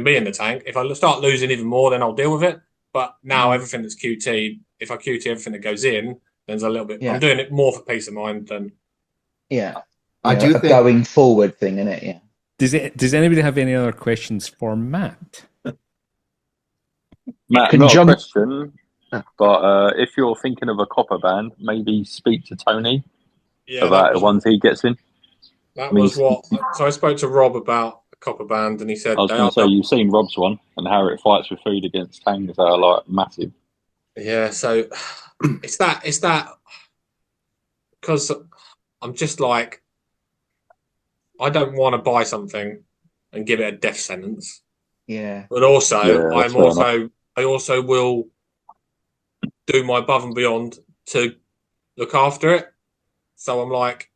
be in the tank. If I start losing even more, then I'll deal with it. But now everything that's QT, if I QT everything that goes in, then there's a little bit. I'm doing it more for peace of mind than. I do think going forward thing, in it. Yeah. Does anybody have any other questions for Matt? Matt, not a question, but if you're thinking of a copper band, maybe speak to Tony about the ones he gets in. That was what. So I spoke to Rob about a copper band, and he said, I was going to say, you've seen Rob's one and how it fights with food against tangs that are like massive. Yeah, so it's that because I'm just like, I don't want to buy something and give it a death sentence. Yeah. But also, I also will do my above and beyond to look after it. So I'm like,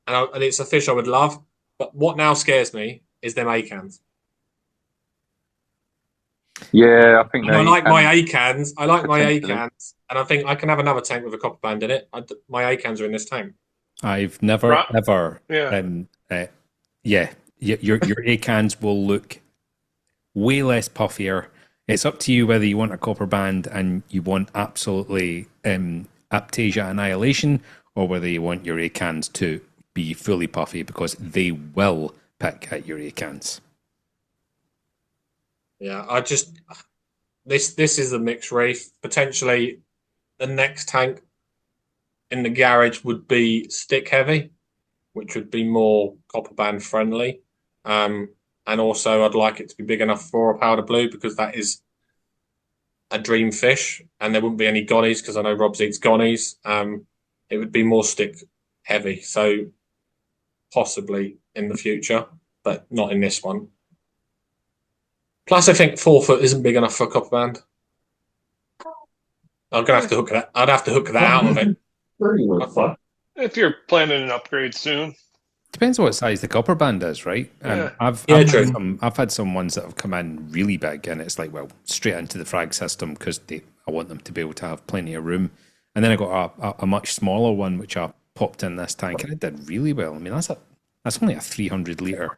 and it's a fish I would love. But what now scares me is them A-cans. Yeah, I think I like my A-cans. I like my A-cans, and I think I can have another tank with a copper band in it. My A-cans are in this tank. I've never ever. Your A-cans will look way less puffier. It's up to you whether you want a copper band and you want absolutely Aptasia annihilation, or whether you want your A-cans to be fully puffy, because they will pick at your A-cans. Yeah, this is a mixed reef. Potentially, the next tank in the garage would be stick heavy, which would be more copper band friendly. And also, I'd like it to be big enough for a powder blue, because that is a dream fish, and there wouldn't be any gonnies because I know Rob's eats gonnies. It would be more stick heavy, so possibly in the future, but not in this one. Plus, I think 4 foot isn't big enough for a copper band. I'm gonna have to hook that. I'd have to hook that out of it. If you're planning an upgrade soon. Depends what size the copper band is, right? I've had some ones that have come in really big, and it's like, well, straight into the frag system, because I want them to be able to have plenty of room. And then I got a much smaller one, which I popped in this tank, and it did really well. I mean, that's only a 300 litre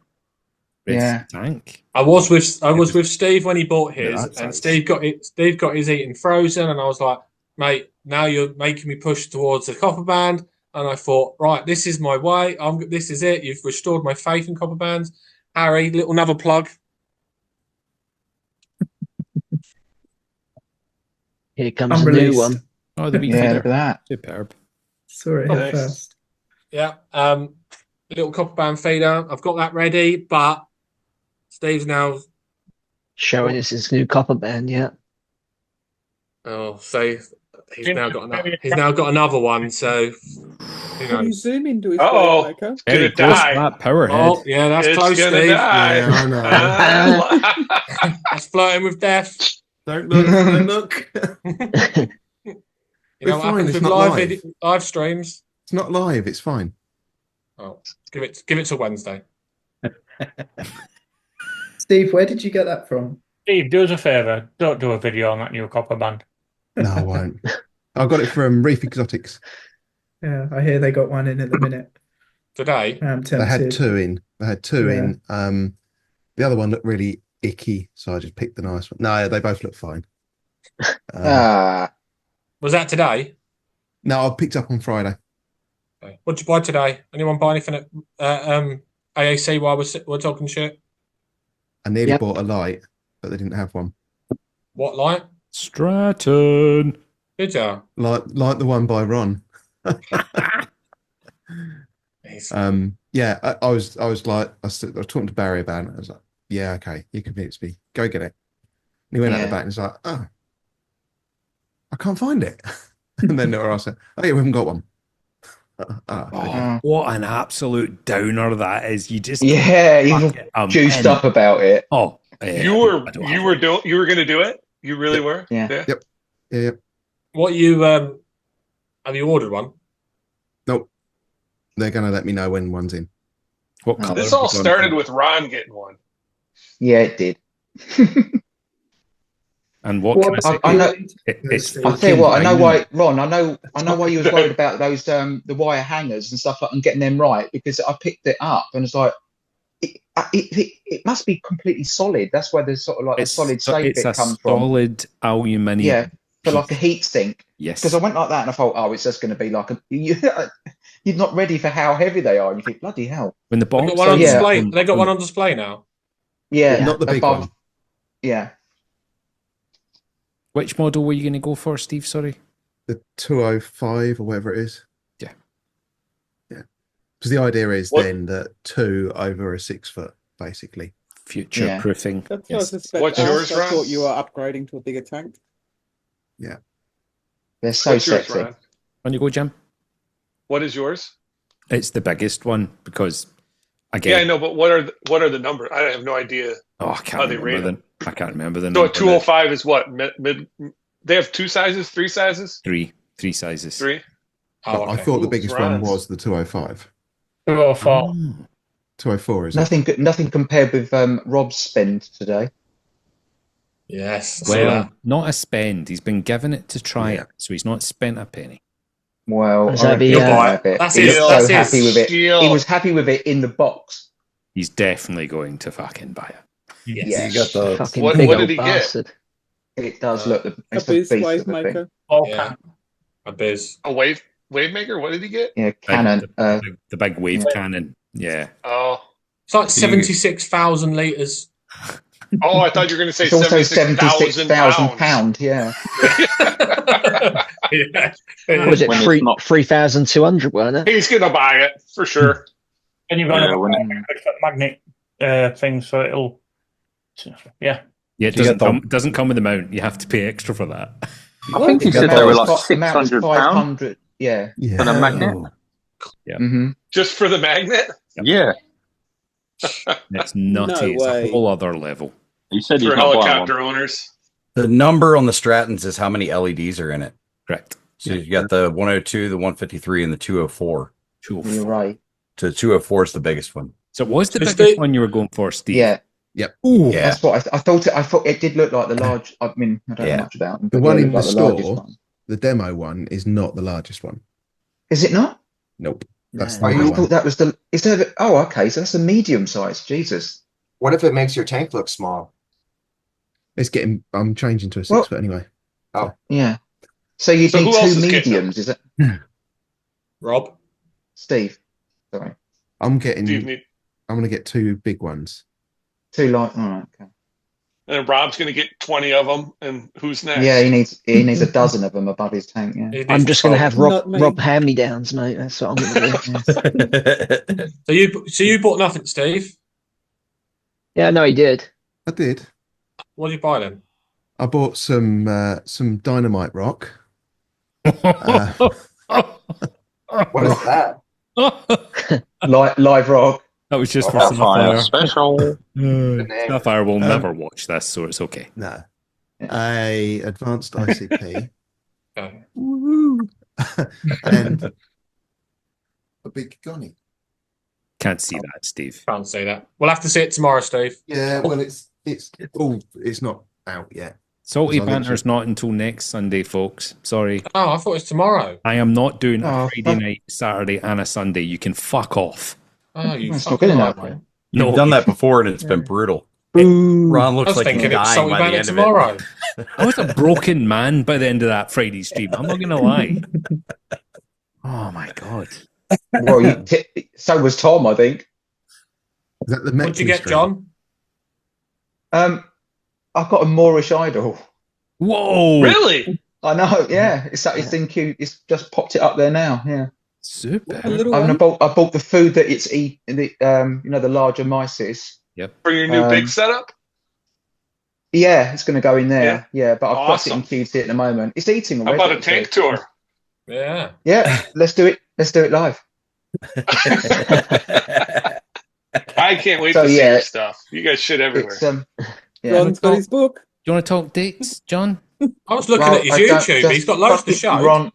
tank. I was with Steve when he bought his, and Steve got his eating frozen, and I was like, mate, now you're making me push towards the copper band. And I thought, right, this is my way. This is it. You've restored my faith in copper bands. Harry, another plug. Here comes a new one. Oh, the Reefy. Yeah, look at that. Superb. Sorry, first. Yeah, little copper band feeder. I've got that ready, but Steve's now showing us his new copper band. Yeah. Oh, so he's now got another one. So can you zoom into his maker? It's gonna die. That power head. Oh, yeah, that's close, Steve. Yeah, I know. That's flirting with death. Don't look. Don't look. You know what happens with live streams? It's not live. It's fine. Oh, give it to Wednesday. Steve, where did you get that from? Steve, do us a favour. Don't do a video on that new copper band. No, I won't. I got it from Reef Exotics. Yeah, I hear they got one in at the minute. Today? They had two in. They had two Yeah. in. The other one looked really icky, so I just picked the nice one. No, they both look fine. Was that today? No, I picked up on Friday. Okay. What did you buy today? Anyone buy anything at AAC while we're talking shit? I nearly bought a light, but they didn't have one. What light? Stratton. Did you? Like the one by Ron. Yeah, I was like, I was talking to Barry about it. I was like, yeah, okay, you convinced me. Go get it. And he went out the back and he's like, oh, I can't find it. And then I said, oh, yeah, we haven't got one. What an absolute downer that is! You just you're juiced up about it. Oh, you were going to do it. You really were. Yeah. Yep. What you have you ordered one? Nope. They're going to let me know when one's in. What color? This all started with Ron getting one. Yeah, it did. And what can I say? I know. I'll tell you what. I know why, fucking Ron. I know why you was worried about those the wire hangers and stuff like and getting them right, because I picked it up and it's like it must be completely solid. That's where there's sort of like a solid state bit comes from. It's a solid aluminium. Yeah, for like a heat sink. Yes. Because I went like that and I thought, oh, it's just going to be like you're not ready for how heavy they are, and you think, bloody hell. When the box they got one on display. They got one on display now. Yeah, not the big one. Yeah. Which model were you going to go for, Steve? Sorry. The 205 or whatever it is. Yeah. Because the idea is then that 2 over a 6 foot, basically. Future proofing. That's what I suspect. What's yours, I Ron? thought you were upgrading to a bigger tank. Yeah. They're so sexy. Yours, On you go, Jim. What is yours? It's the biggest one because, again. Yeah, I know, but what are the numbers? I have no idea. Oh, I can't remember them. I can't remember them. So a 205 is what? Mid? They have 2 sizes, 3 sizes? Three sizes. 3. Oh, okay. I thought the biggest one was the 205. 204. 204 is nothing compared with Rob's spend today. Yes. Well, not a spend. He's been given it to try it, so he's not spent a penny. Well, That's he was so happy with it. He was happy with it in the box. He's definitely going to fucking buy it. Yes. You got the fucking what did he bastard. Get? It does look it's a beast wave of a maker. thing. Yeah. A biz. A wave maker? What did he get? Yeah, cannon. The big wave cannon. Yeah. Oh. It's like 76,000 litres. Oh, I thought you were going to say it's also 76,000 pounds. Yeah. Was it 3,200, weren't it? He's going to buy it for sure. And you've got a magnet thing, so it'll. Yeah. Yeah, it doesn't come with the mount. You have to pay extra for that. I think he said they were like £600. Yeah. For the magnet. Yeah. Mm-hmm. Just for the magnet? Yeah. That's nutty. No way. It's a whole other level. You said For helicopter owners. The number on the Strattons is how many LEDs are in it. Correct. So you got the 102, the 153, and the 204. You're right. So the 204 is the biggest one. So what was the biggest one you were going for, Steve? Yeah. Yep. Ooh. Yeah. That's what I thought. I thought it did look like the large. I mean, I don't know much about them. The one in the store, the demo one, is not the largest one. Is it not? Nope. That's I thought that was the. Is there? Oh, okay. So that's a medium size. Jesus. What if it makes your tank look small? It's getting. I'm changing to a 6 foot anyway. Oh, yeah. So you need two mediums, is it? Rob, Steve. Sorry. I'm getting. Steve I'm going to get 2 big ones. 2 light. All right. Okay. And Rob's going to get 20 of them. And who's next? Yeah, he needs a dozen of them above his tank. Yeah. I'm just going to have Rob hand me downs, mate. That's what I'm going to do. So you bought nothing, Steve? Yeah, no, he did. I did. What did you buy then? I bought some dynamite rock. What is that? Live rock. That was just for Sapphire. Special. Sapphire will never watch this, so it's okay. No. A advanced ICP. Okay. And a big gunny. Can't see that, Steve. Can't say that. We'll have to see it tomorrow, Steve. Yeah, well, it's not out yet. Salty I think Banter's not until next Sunday, folks. Sorry. Oh, I thought it was tomorrow. I am not doing a Oh, Friday night, Saturday, and a Sunday. You can fuck off. Oh, you That's not fucking good like enough. me. You've done that before, and it's been brutal. Boo. Ron I looks was like thinking he's it was dying Salty by the Banter end tomorrow. of it. I was a broken man by the end of that Friday stream. I'm not going to lie. Oh, my God. Well, so was Tom, I think. Is that the What'd you Metley get, stream? John? I've got a Moorish idol. Whoa! Really? I know, yeah. It's in queue. It's just popped it up there now. Yeah. Super. A little I one. bought the food that it's eating. The larger mice. Yep. For your new big setup? Yeah, it's going to go in there. Yeah, but I've got it in Awesome. queue at the moment. It's eating How already. about a tank tour? Yeah. Yeah, let's do it. Let's do it live. I can't wait So, to see yeah, your stuff. You guys shit everywhere. It's, yeah. Ron's got his book. Do you want to talk dates, John? I was looking Well, at his I don't- YouTube. just He's got loads to fucking show. Ron,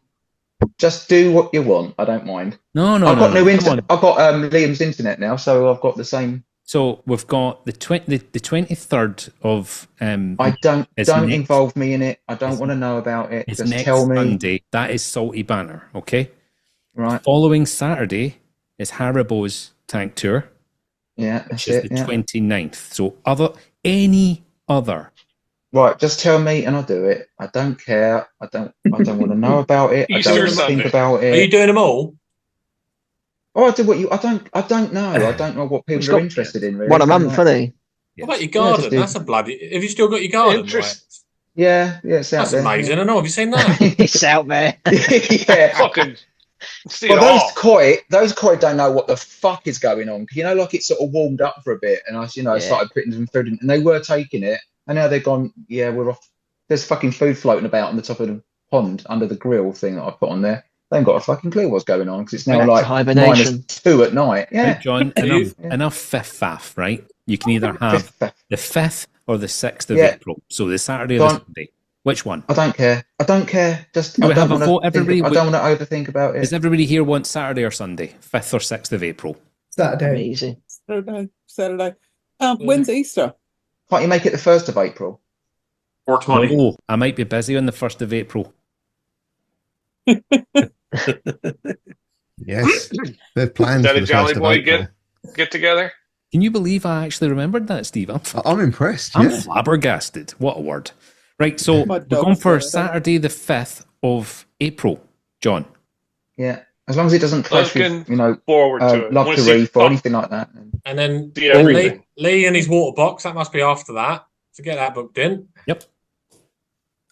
just do what you want. I don't mind. No, I've got new come internet. on. I've got Liam's internet now, so I've got the same. So we've got the 23rd of I don't It's next- involve me in it. I don't want to know about it. it's Just next tell me. Sunday. That is Salty Banner, okay? Right. Following Saturday is Haribo's tank tour, Yeah, which that's is it. the Yeah. 29th. So any other. Right, just tell me and I'll do it. I don't care. I don't want to know about it. I Easter don't want to Sunday. think about Are you it. doing them all? Oh, I do what you. I don't know. I don't know what He's people are got interested in. Really. One a I'm month, like, isn't he? What about your Yeah, garden? just do- That's a bloody. Have you still got your garden? Interest. Yeah, it's out That's there. amazing. I know. Have you seen that? It's out there. Yeah. Fucking see Well, it all. those koi don't know what the fuck is going on. Like it sort of warmed up for a bit, and I Yeah. started putting some food in, and they were taking it, and now they're gone. Yeah, we're off. There's fucking food floating about on the top of the pond under the grill thing that I put on there. They ain't got a fucking clue what's going on because it's now Back to like hibernation. -2 at night. Yeah, Right, John, enough fifth, right? You can either have the 5th or the 6th of Yeah. April. So the Saturday or Go the on. Sunday. Which one? I don't care. Just Do I we don't have a want vote, to. everybody? I don't want to overthink about it. Does everybody here want Saturday or Sunday? 5th or 6th of April? Saturday. Easy. Saturday. When's Easter? Can't you make it the 1st of April? 420. Oh, I might be busy on the 1st of April. Yes, there's plans. Is that for a the Jolly 1st of Boy April. get together? Can you believe I actually remembered that, Steve? I'm impressed. I'm Yeah. flabbergasted. What a word. Right, so My we're going dog's for there. Saturday the 5th of April, John. Yeah, as long as it doesn't clash Looking with forward to it. Love Wanna to see Reef or Pop- anything like that. And then See everything. Lee and his water box. That must be after that. To get that booked in. Yep.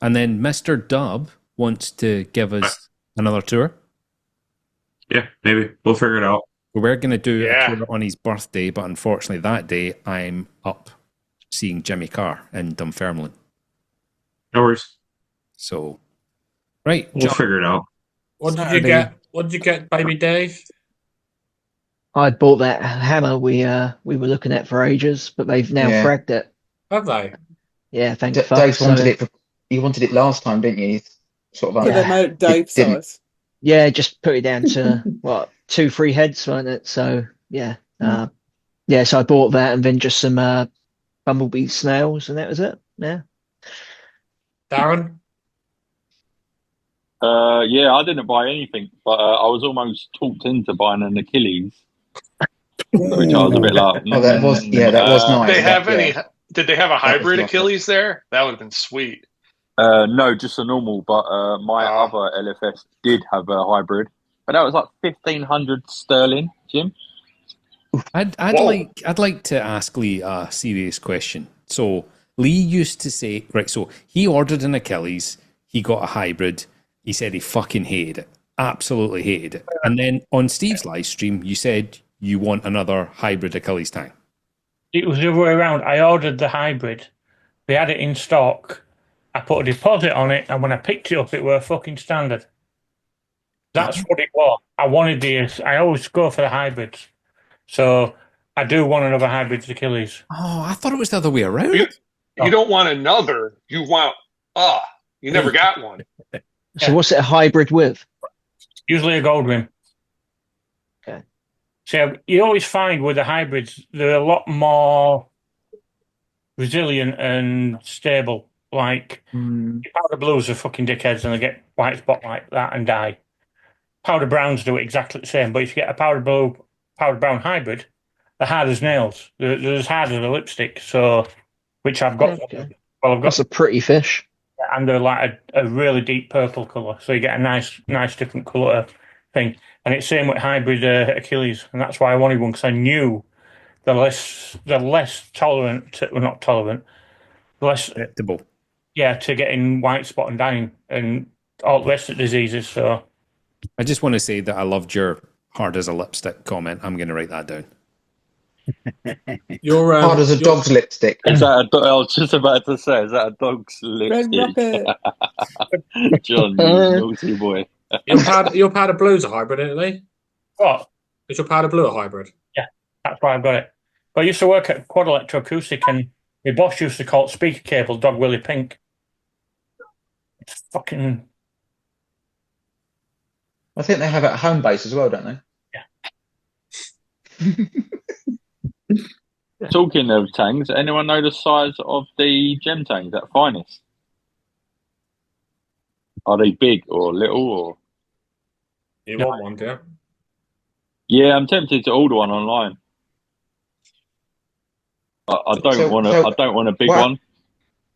And then Mr. Dub wants to give us another tour. Yeah, maybe. We'll figure it out. We're going to do Yeah. a tour on his birthday, but unfortunately that day I'm up seeing Jimmy Carr in Dunfermline. No worries. So, right, We'll John, figure it out. What did Saturday. you get? What did you get, baby Dave? I'd bought that hammer we were looking at for ages, but they've now Yeah. fragged it. Have they? Yeah, thank Dave fuck. wanted it. You wanted it last time, didn't you? Sort of. Yeah, they made it Dave didn't- size. Yeah, just put it down to what 2-3 heads, wasn't it? So yeah, so I bought that and then just some bumblebee snails, and that was it. Yeah. Darren? Yeah, I didn't buy anything, but I was almost talked into buying an Achilles, which I was a bit like. Oh, that was nice. Did they have Yeah. any? Did they have a hybrid lovely. Achilles there? That would have been sweet. No, just a normal. But my other LFS did have a hybrid, but that was like 1,500 sterling, Jim. I'd like to ask Lee a serious question. So Lee used to say, right, so he ordered an Achilles, he got a hybrid, he said he fucking hated it, absolutely hated it. And then on Steve's live stream, you said you want another hybrid Achilles tank. It was the other way around. I ordered the hybrid. They had it in stock. I put a deposit on it, and when I picked it up, it were fucking standard. That's what it was. I wanted this. I always go for the hybrids. So I do want another hybrid Achilles. Oh, I thought it was the other way around. You don't want another. You want you never got one. So what's it a hybrid with? Usually a gold rim. Okay. So you always find with the hybrids, they're a lot more resilient and stable Like, powder blues are fucking dickheads and they get white spot like that and die. Powder browns do it exactly the same, but if you get a powder blue, powder brown hybrid, they're hard as nails. They're as hard as a lipstick. So, which I've got. Okay. Well, I've got. That's a pretty fish. And they're like a really deep purple colour, so you get a nice different colour thing. And it's same with hybrid Achilles, and that's why I wanted one because I knew they're less tolerant, well, not tolerant, less acceptable. Yeah, to getting white spot and dying and all the rest of the diseases. So I just want to say that I loved your hard as a lipstick comment. I'm going to write that down. You're hard as a dog's lipstick. Is that I was just about to say, is that a dog's lipstick? John, you naughty boy. Your powder blue's a hybrid, isn't it? What? Is your powder blue a hybrid? Yeah, that's why I've got it. But I used to work at Quad Electroacoustic, and my boss used to call it speaker cable Dog Willy Pink. It's fucking. I think they have it at home base as well, don't they? Yeah. Talking of tangs, anyone know the size of the gem tangs at Finest? Are they big or little or? You want one, do you? Yeah, I'm tempted to order one online. I don't want a big one.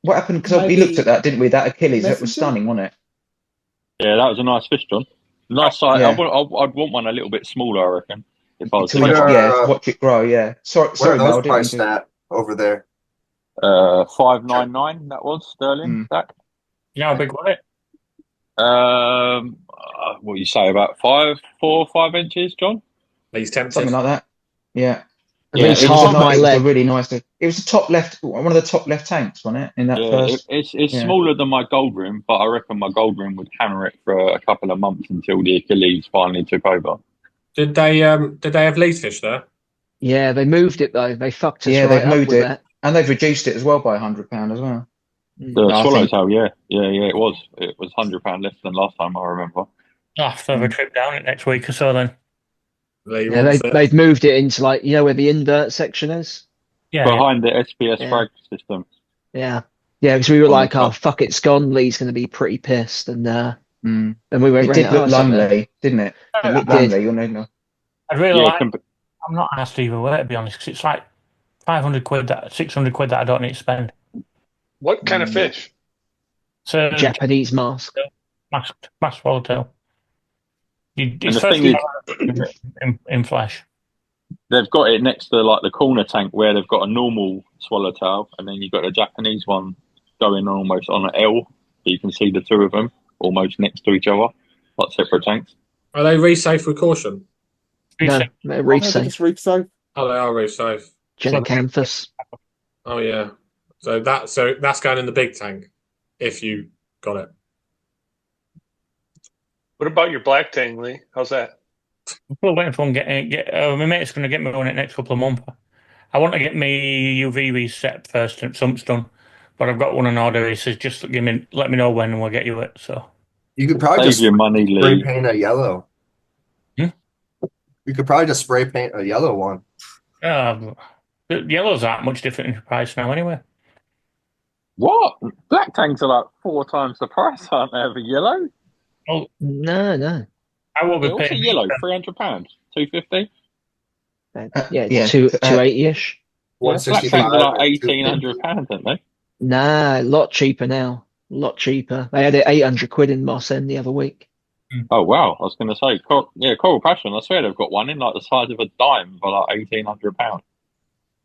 What happened? Because we looked at that, didn't we? That Achilles, that was stunning, wasn't it? Yeah, that was a nice fish, John. Nice size. Yeah. I'd want one a little bit smaller, I reckon. If I was watch it grow. Yeah. Sorry, What are Mel, those priced at over there? $5.99. That was sterling. That. You know how big was it? What do you say about 4 or 5 inches, John? He's tempted. Something like that. Yeah. Yeah, it was nice, really nice. It was the top left, one of the top left tanks, wasn't it? In that first. It's smaller than my gold rim, but I reckon my gold rim would hammer it for a couple of months until the Achilles finally took over. Did they have lead fish there? Yeah, they moved it though. They fucked us. Yeah, right they've moved up with it, that. and they've reduced it as well by £100 as well. The swallowtail, yeah, it was £100 less than last time, I remember. I'll have to have a trip down it next week or so then. They've moved it into like where the invert section is. Yeah, behind the SPS frag system. Yeah, because we were like, oh fuck, it's gone. Lee's going to be pretty pissed, and we went. It did look lonely, didn't it? It looked lonely. I'd really like. I'm not asked either way, to be honest, because it's like 500 quid, 600 quid that I don't need to spend. What kind of fish? So Japanese mask swallowtail. It's the thing first in flesh. They've got it next to like the corner tank where they've got a normal swallowtail, and then you've got a Japanese one going almost on an L. So you can see the two of them almost next to each other, like separate tanks. Are they reef safe with caution? No, they're reef safe. Reef safe. Oh, they are reef safe. Genicanthus. Oh yeah. So that's going in the big tank, if you got it. What about your black tang, Lee? How's that? I'm still waiting for one. My mate's going to get me one in the next couple of months. I want to get my UV reset first, and Sump's done. But I've got one on order. He says just let me know when, and we'll get you it. So you could probably just your money, spray paint a yellow. You could probably just spray paint a yellow one. The yellows aren't much different in price now, anyway. What? Black tanks are like 4 times the price, aren't they, of a yellow? Oh no. I will be What's a paying yellow? £300, $250. Yeah, 280-ish. Black tanks are like £1,800, aren't they? Nah, a lot cheaper now. A lot cheaper. They had it 800 quid in Moss End the other week. Oh wow! I was going to say, Coral Passion. I swear they've got one in like the size of a dime for like £1,800.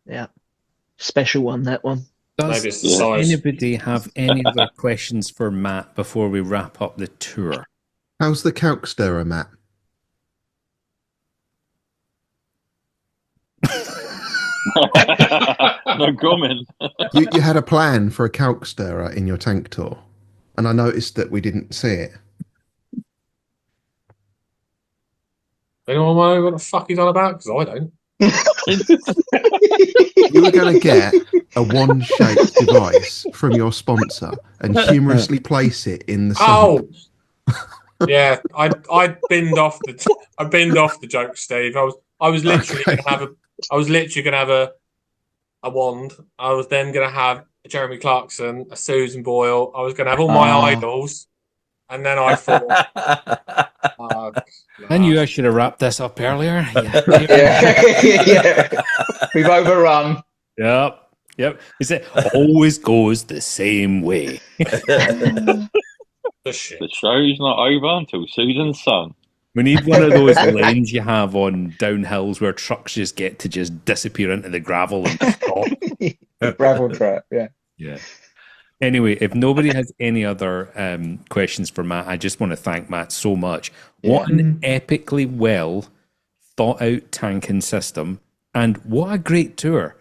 Yeah, special one, that one. Does anybody have any other questions for Matt before we wrap up the tour? How's the calc stirrer, Matt? No comment. You had a plan for a calc stirrer in your tank tour, and I noticed that we didn't see it. Anyone know what the fuck he's on about? Because I don't. You were going to get a wand-shaped device from your sponsor and humorously place it in the sump. Yeah, I binned off the joke, Steve. I was literally going to have a wand. I was then going to have a Jeremy Clarkson, a Susan Boyle. I was going to have all my idols, and then I thought, I knew I should have wrapped this up earlier. Yeah. We've overrun. Yep. It always goes the same way. The show's not over until Susan's son. We need one of those lanes you have on downhills where trucks just get to just disappear into the gravel and stop. Gravel trap, yeah. Anyway, if nobody has any other questions for Matt, I just want to thank Matt so much. What an epically well thought out tanking system, and what a great tour.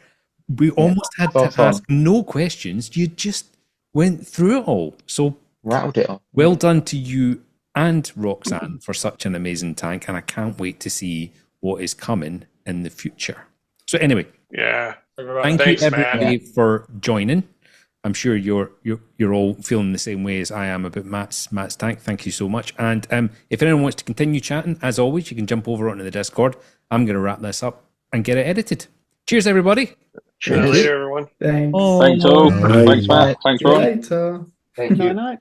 We almost had to ask no questions. You just went through it all. So rattled it all. Well done to you and Roxanne for such an amazing tank, and I can't wait to see what is coming in the future. So anyway, thank you everybody for joining. I'm sure you're all feeling the same way as I am about Matt's tank. Thank you so much. And if anyone wants to continue chatting, as always, you can jump over onto the Discord. I'm going to wrap this up and get it edited. Cheers, everybody. Cheers. Later, everyone. Thanks. Thanks all. Thanks, Matt. Thanks, Ron. Later. Thank you. Night.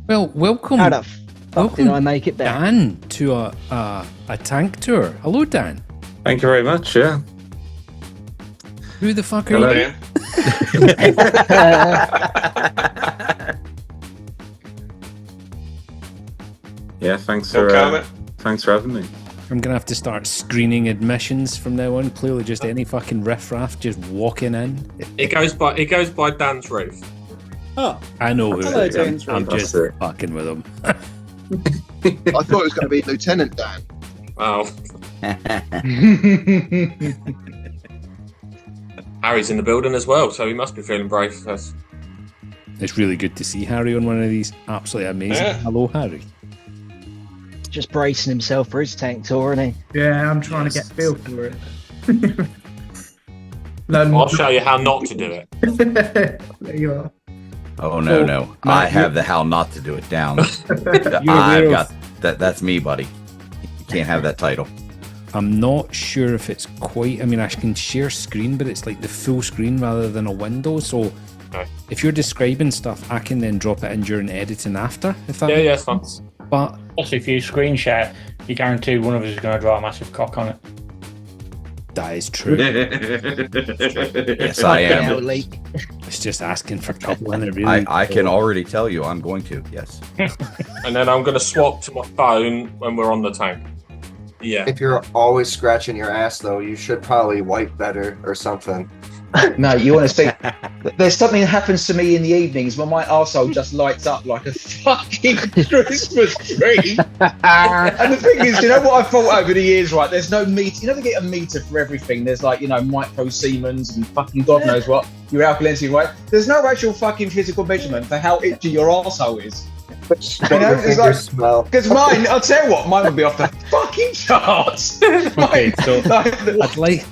Well, welcome. How the fuck did I make it there? Dan, to a tank tour. Hello, Dan. Thank you very much. Yeah. Who the fuck Hello. are you? Yeah. Thanks for having me. I'm gonna have to start screening admissions from now on. Clearly, just any fucking riffraff just walking in. It goes by Dan's Reef. Oh, I know who hello, it is. Dan's I'm Reef. just fucking with him. I thought it was going to be Lieutenant Dan. Oh. Harry's in the building as well, so he must be feeling brave. It's really good to see Harry on one of these. Absolutely amazing. Yeah. Hello, Harry. Just bracing himself for his tank tour, isn't he? Yeah, I'm trying to get feel for it. I'll show you how not to do it. There you are. Oh no. I have the how not to do it down. I've got that. That's me, buddy. You can't have that title. I'm not sure if it's quite. I mean, I can share screen, but it's like the full screen rather than a window. So if you're describing stuff, I can then drop it in during editing after. If that makes fun. But also, if you screen share, you guarantee one of us is going to draw a massive cock on it. That is true. Yes, I am. It's just asking for trouble, and it really. I can already tell you I'm going to. Yes. And then I'm going to swap to my phone when we're on the tank. Yeah. If you're always scratching your ass, though, you should probably wipe better or something. No, you want to see. There's something that happens to me in the evenings when my arsehole just lights up like a fucking Christmas tree. And the thing is, you know what I've thought over the years, right? There's no meter. You never get a meter for everything. There's like, micro Siemens and fucking God knows what. Your alkalinity, right? There's no actual fucking physical measurement for how itchy your arsehole is. It's like, because mine, I'll tell you what, mine would be off the fucking charts. Okay, so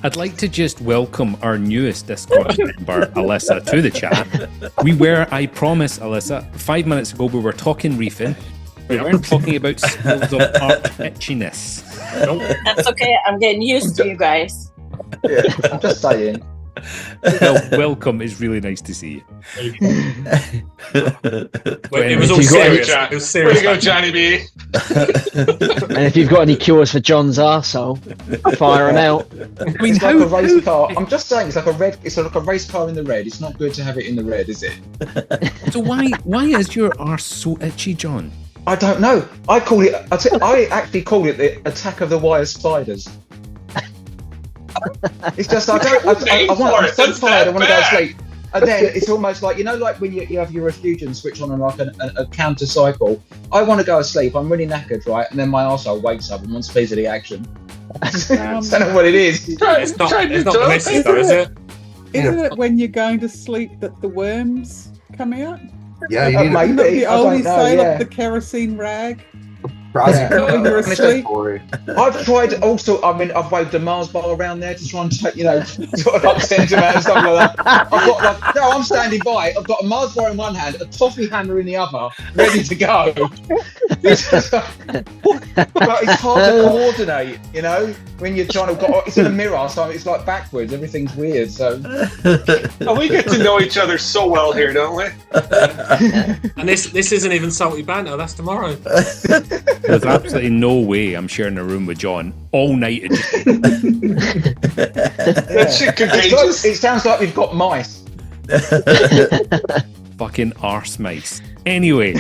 I'd like to just welcome our newest Discord member, Alyssa, to the chat. I promise, Alyssa, 5 minutes ago we were talking reefing. We weren't talking about skills of art itchiness. That's okay, I'm getting used to you guys. Yeah, I'm just saying. Well, welcome. It's really nice to see you. It was all serious. It was serious. Way to go, Johnny B. And if you've got any cures for John's arsehole, fire them out. I mean, it's like a race car. I'm just saying, it's like a race car in the red. It's not good to have it in the red, is it? So why is your arse so itchy, John? I don't know. I actually call it the attack of the wire spiders. It's just I'm so tired. I want to go to sleep, And then it's almost like, like when you have your refugium switch on and like a counter cycle. I want to go to sleep. I'm really knackered, right? And then my arsehole wakes up and wants a piece of the action. I don't know what it is. It's not the missus though, is it? Isn't it when you're going to sleep that the worms come out? Yeah, you need The oldie sale yeah. of the kerosene rag. When you're asleep. I've tried also. I mean, I've waved a Mars bar around there to try and take, sort of like send him out and stuff like that. I've got I'm standing by. I've got a Mars bar in one hand, a toffee hammer in the other, ready to go. It's hard to coordinate, when you're trying to. It's in a mirror, so it's like backwards. Everything's weird. So we get to know each other so well here, don't we? And this isn't even salty banter. That's tomorrow. There's absolutely no way I'm sharing a room with John all night. That shit contagious. It sounds like we've got mice. Fucking arse mice. Anyway,